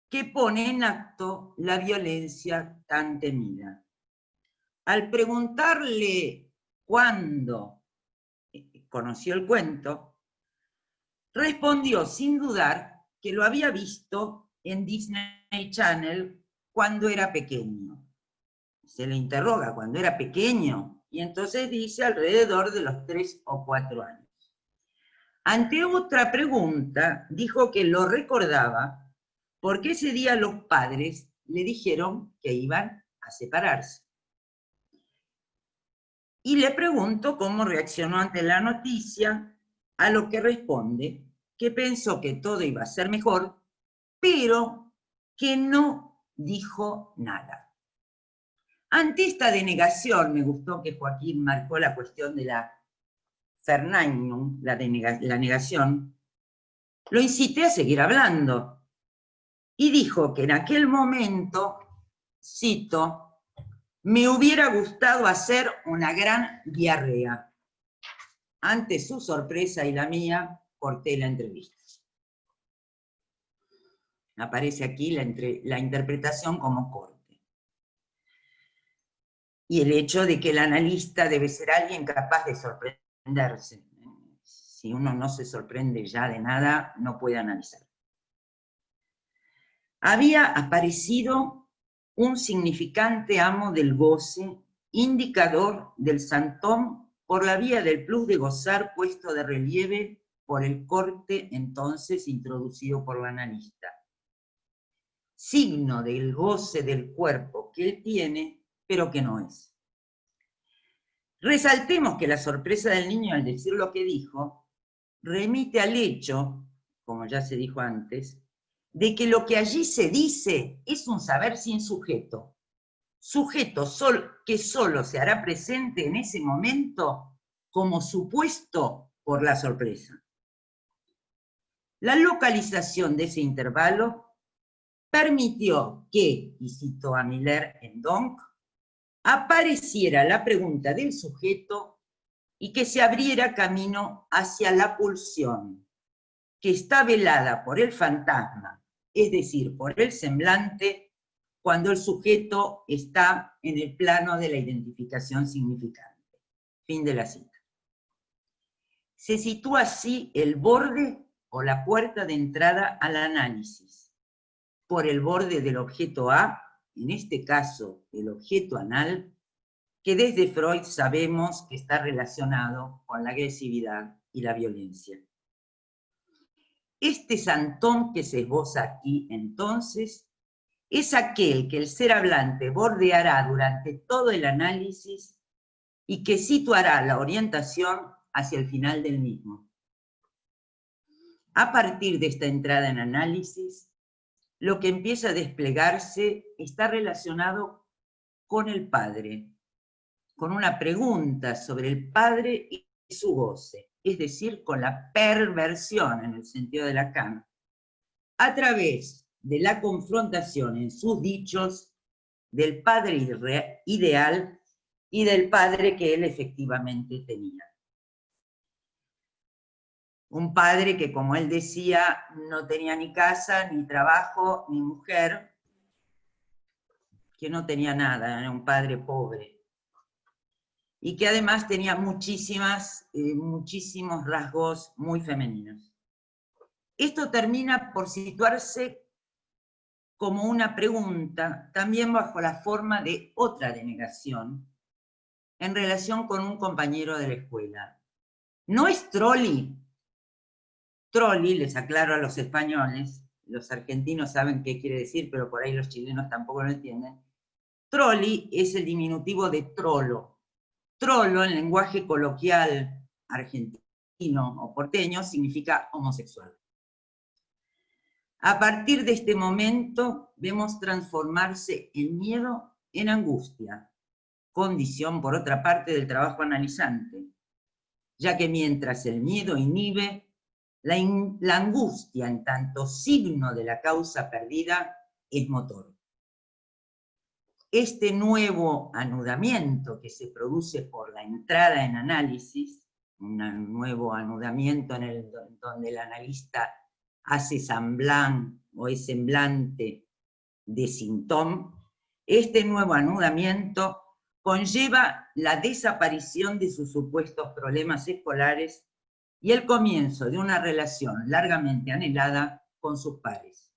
que pone en acto la violencia tan temida. Al preguntarle cuándo conoció el cuento, respondió sin dudar que lo había visto en Disney Channel cuando era pequeño. Se le interroga cuando era pequeño, y entonces dice alrededor de los 3 o 4 años. Ante otra pregunta, dijo que lo recordaba porque ese día los padres le dijeron que iban a separarse. Y le pregunto cómo reaccionó ante la noticia, a lo que responde que pensó que todo iba a ser mejor, pero que no dijo nada. Ante esta denegación, me gustó que Joaquín marcó la cuestión de la Verneinung, la negación, lo incité a seguir hablando. Y dijo que en aquel momento, cito, me hubiera gustado hacer una gran diarrea. Ante su sorpresa y la mía, corté la entrevista. Aparece aquí la interpretación como corte. Y el hecho de que el analista debe ser alguien capaz de sorprenderse. Si uno no se sorprende ya de nada, no puede analizar. Había aparecido un significante amo del goce, indicador del santón por la vía del plus de gozar puesto de relieve por el corte entonces introducido por la analista. Signo del goce del cuerpo que él tiene, pero que no es. Resaltemos que la sorpresa del niño al decir lo que dijo remite al hecho, como ya se dijo antes, de que lo que allí se dice es un saber sin sujeto. Sujeto que solo se hará presente en ese momento como supuesto por la sorpresa. La localización de ese intervalo permitió que, y cito a Miller en Donk, apareciera la pregunta del sujeto y que se abriera camino hacia la pulsión, que está velada por el fantasma, es decir, por el semblante, cuando el sujeto está en el plano de la identificación significante. Fin de la cita. Se sitúa así el borde o la puerta de entrada al análisis, por el borde del objeto A, en este caso el objeto anal, que desde Freud sabemos que está relacionado con la agresividad y la violencia. Este santón que se esboza aquí, entonces, es aquel que el ser hablante bordeará durante todo el análisis y que situará la orientación hacia el final del mismo. A partir de esta entrada en análisis, lo que empieza a desplegarse está relacionado con el padre, con una pregunta sobre el padre y su goce, es decir, con la perversión en el sentido de Lacan, a través de la confrontación en sus dichos del padre ideal y del padre que él efectivamente tenía. Un padre que, como él decía, no tenía ni casa, ni trabajo, ni mujer, que no tenía nada, era un padre pobre. Y que además tenía muchísimos rasgos muy femeninos. Esto termina por situarse como una pregunta, también bajo la forma de otra denegación, en relación con un compañero de la escuela. ¿No es Trolli? Trolli, les aclaro a los españoles, los argentinos saben qué quiere decir, pero por ahí los chilenos tampoco lo entienden. Trolli es el diminutivo de trolo. Trolo, en lenguaje coloquial argentino o porteño, significa homosexual. A partir de este momento vemos transformarse el miedo en angustia, condición por otra parte del trabajo analizante, ya que mientras el miedo inhibe, la angustia en tanto signo de la causa perdida es motor. Este nuevo anudamiento que se produce por la entrada en análisis, un nuevo anudamiento donde el analista hace semblant o es semblante de síntoma, este nuevo anudamiento conlleva la desaparición de sus supuestos problemas escolares y el comienzo de una relación largamente anhelada con sus pares.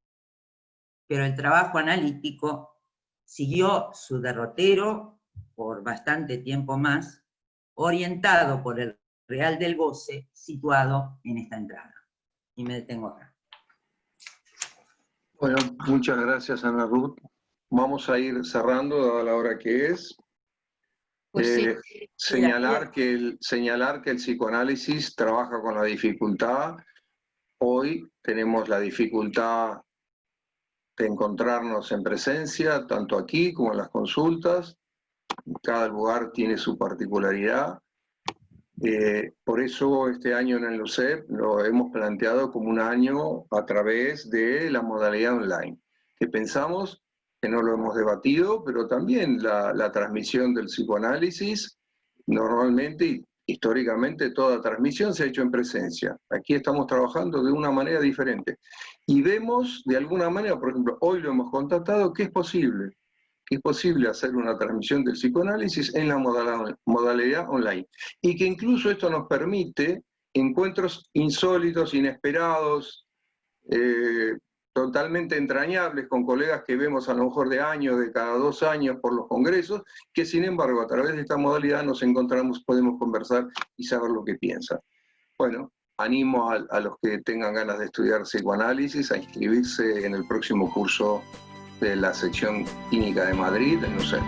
Pero el trabajo analítico siguió su derrotero por bastante tiempo más, orientado por el real del goce situado en esta entrada. Y me detengo acá. Bueno, muchas gracias, Ana Ruth. Vamos a ir cerrando, dada la hora que es. Pues sí. Señalar que el psicoanálisis trabaja con la dificultad. Hoy tenemos la dificultad de encontrarnos en presencia, tanto aquí como en las consultas. Cada lugar tiene su particularidad. Por eso este año en el UCEP lo hemos planteado como un año a través de la modalidad online, que pensamos que no lo hemos debatido, pero también la transmisión del psicoanálisis, normalmente y históricamente toda transmisión se ha hecho en presencia. Aquí estamos trabajando de una manera diferente. Y vemos de alguna manera, por ejemplo, hoy lo hemos constatado, que es posible hacer una transmisión del psicoanálisis en la modalidad online. Y que incluso esto nos permite encuentros insólitos, inesperados, totalmente entrañables con colegas que vemos a lo mejor de años, de cada 2 años por los congresos, que sin embargo a través de esta modalidad nos encontramos, podemos conversar y saber lo que piensan. Bueno, animo a los que tengan ganas de estudiar psicoanálisis a inscribirse en el próximo curso de la sección Clínica de Madrid en UCEP.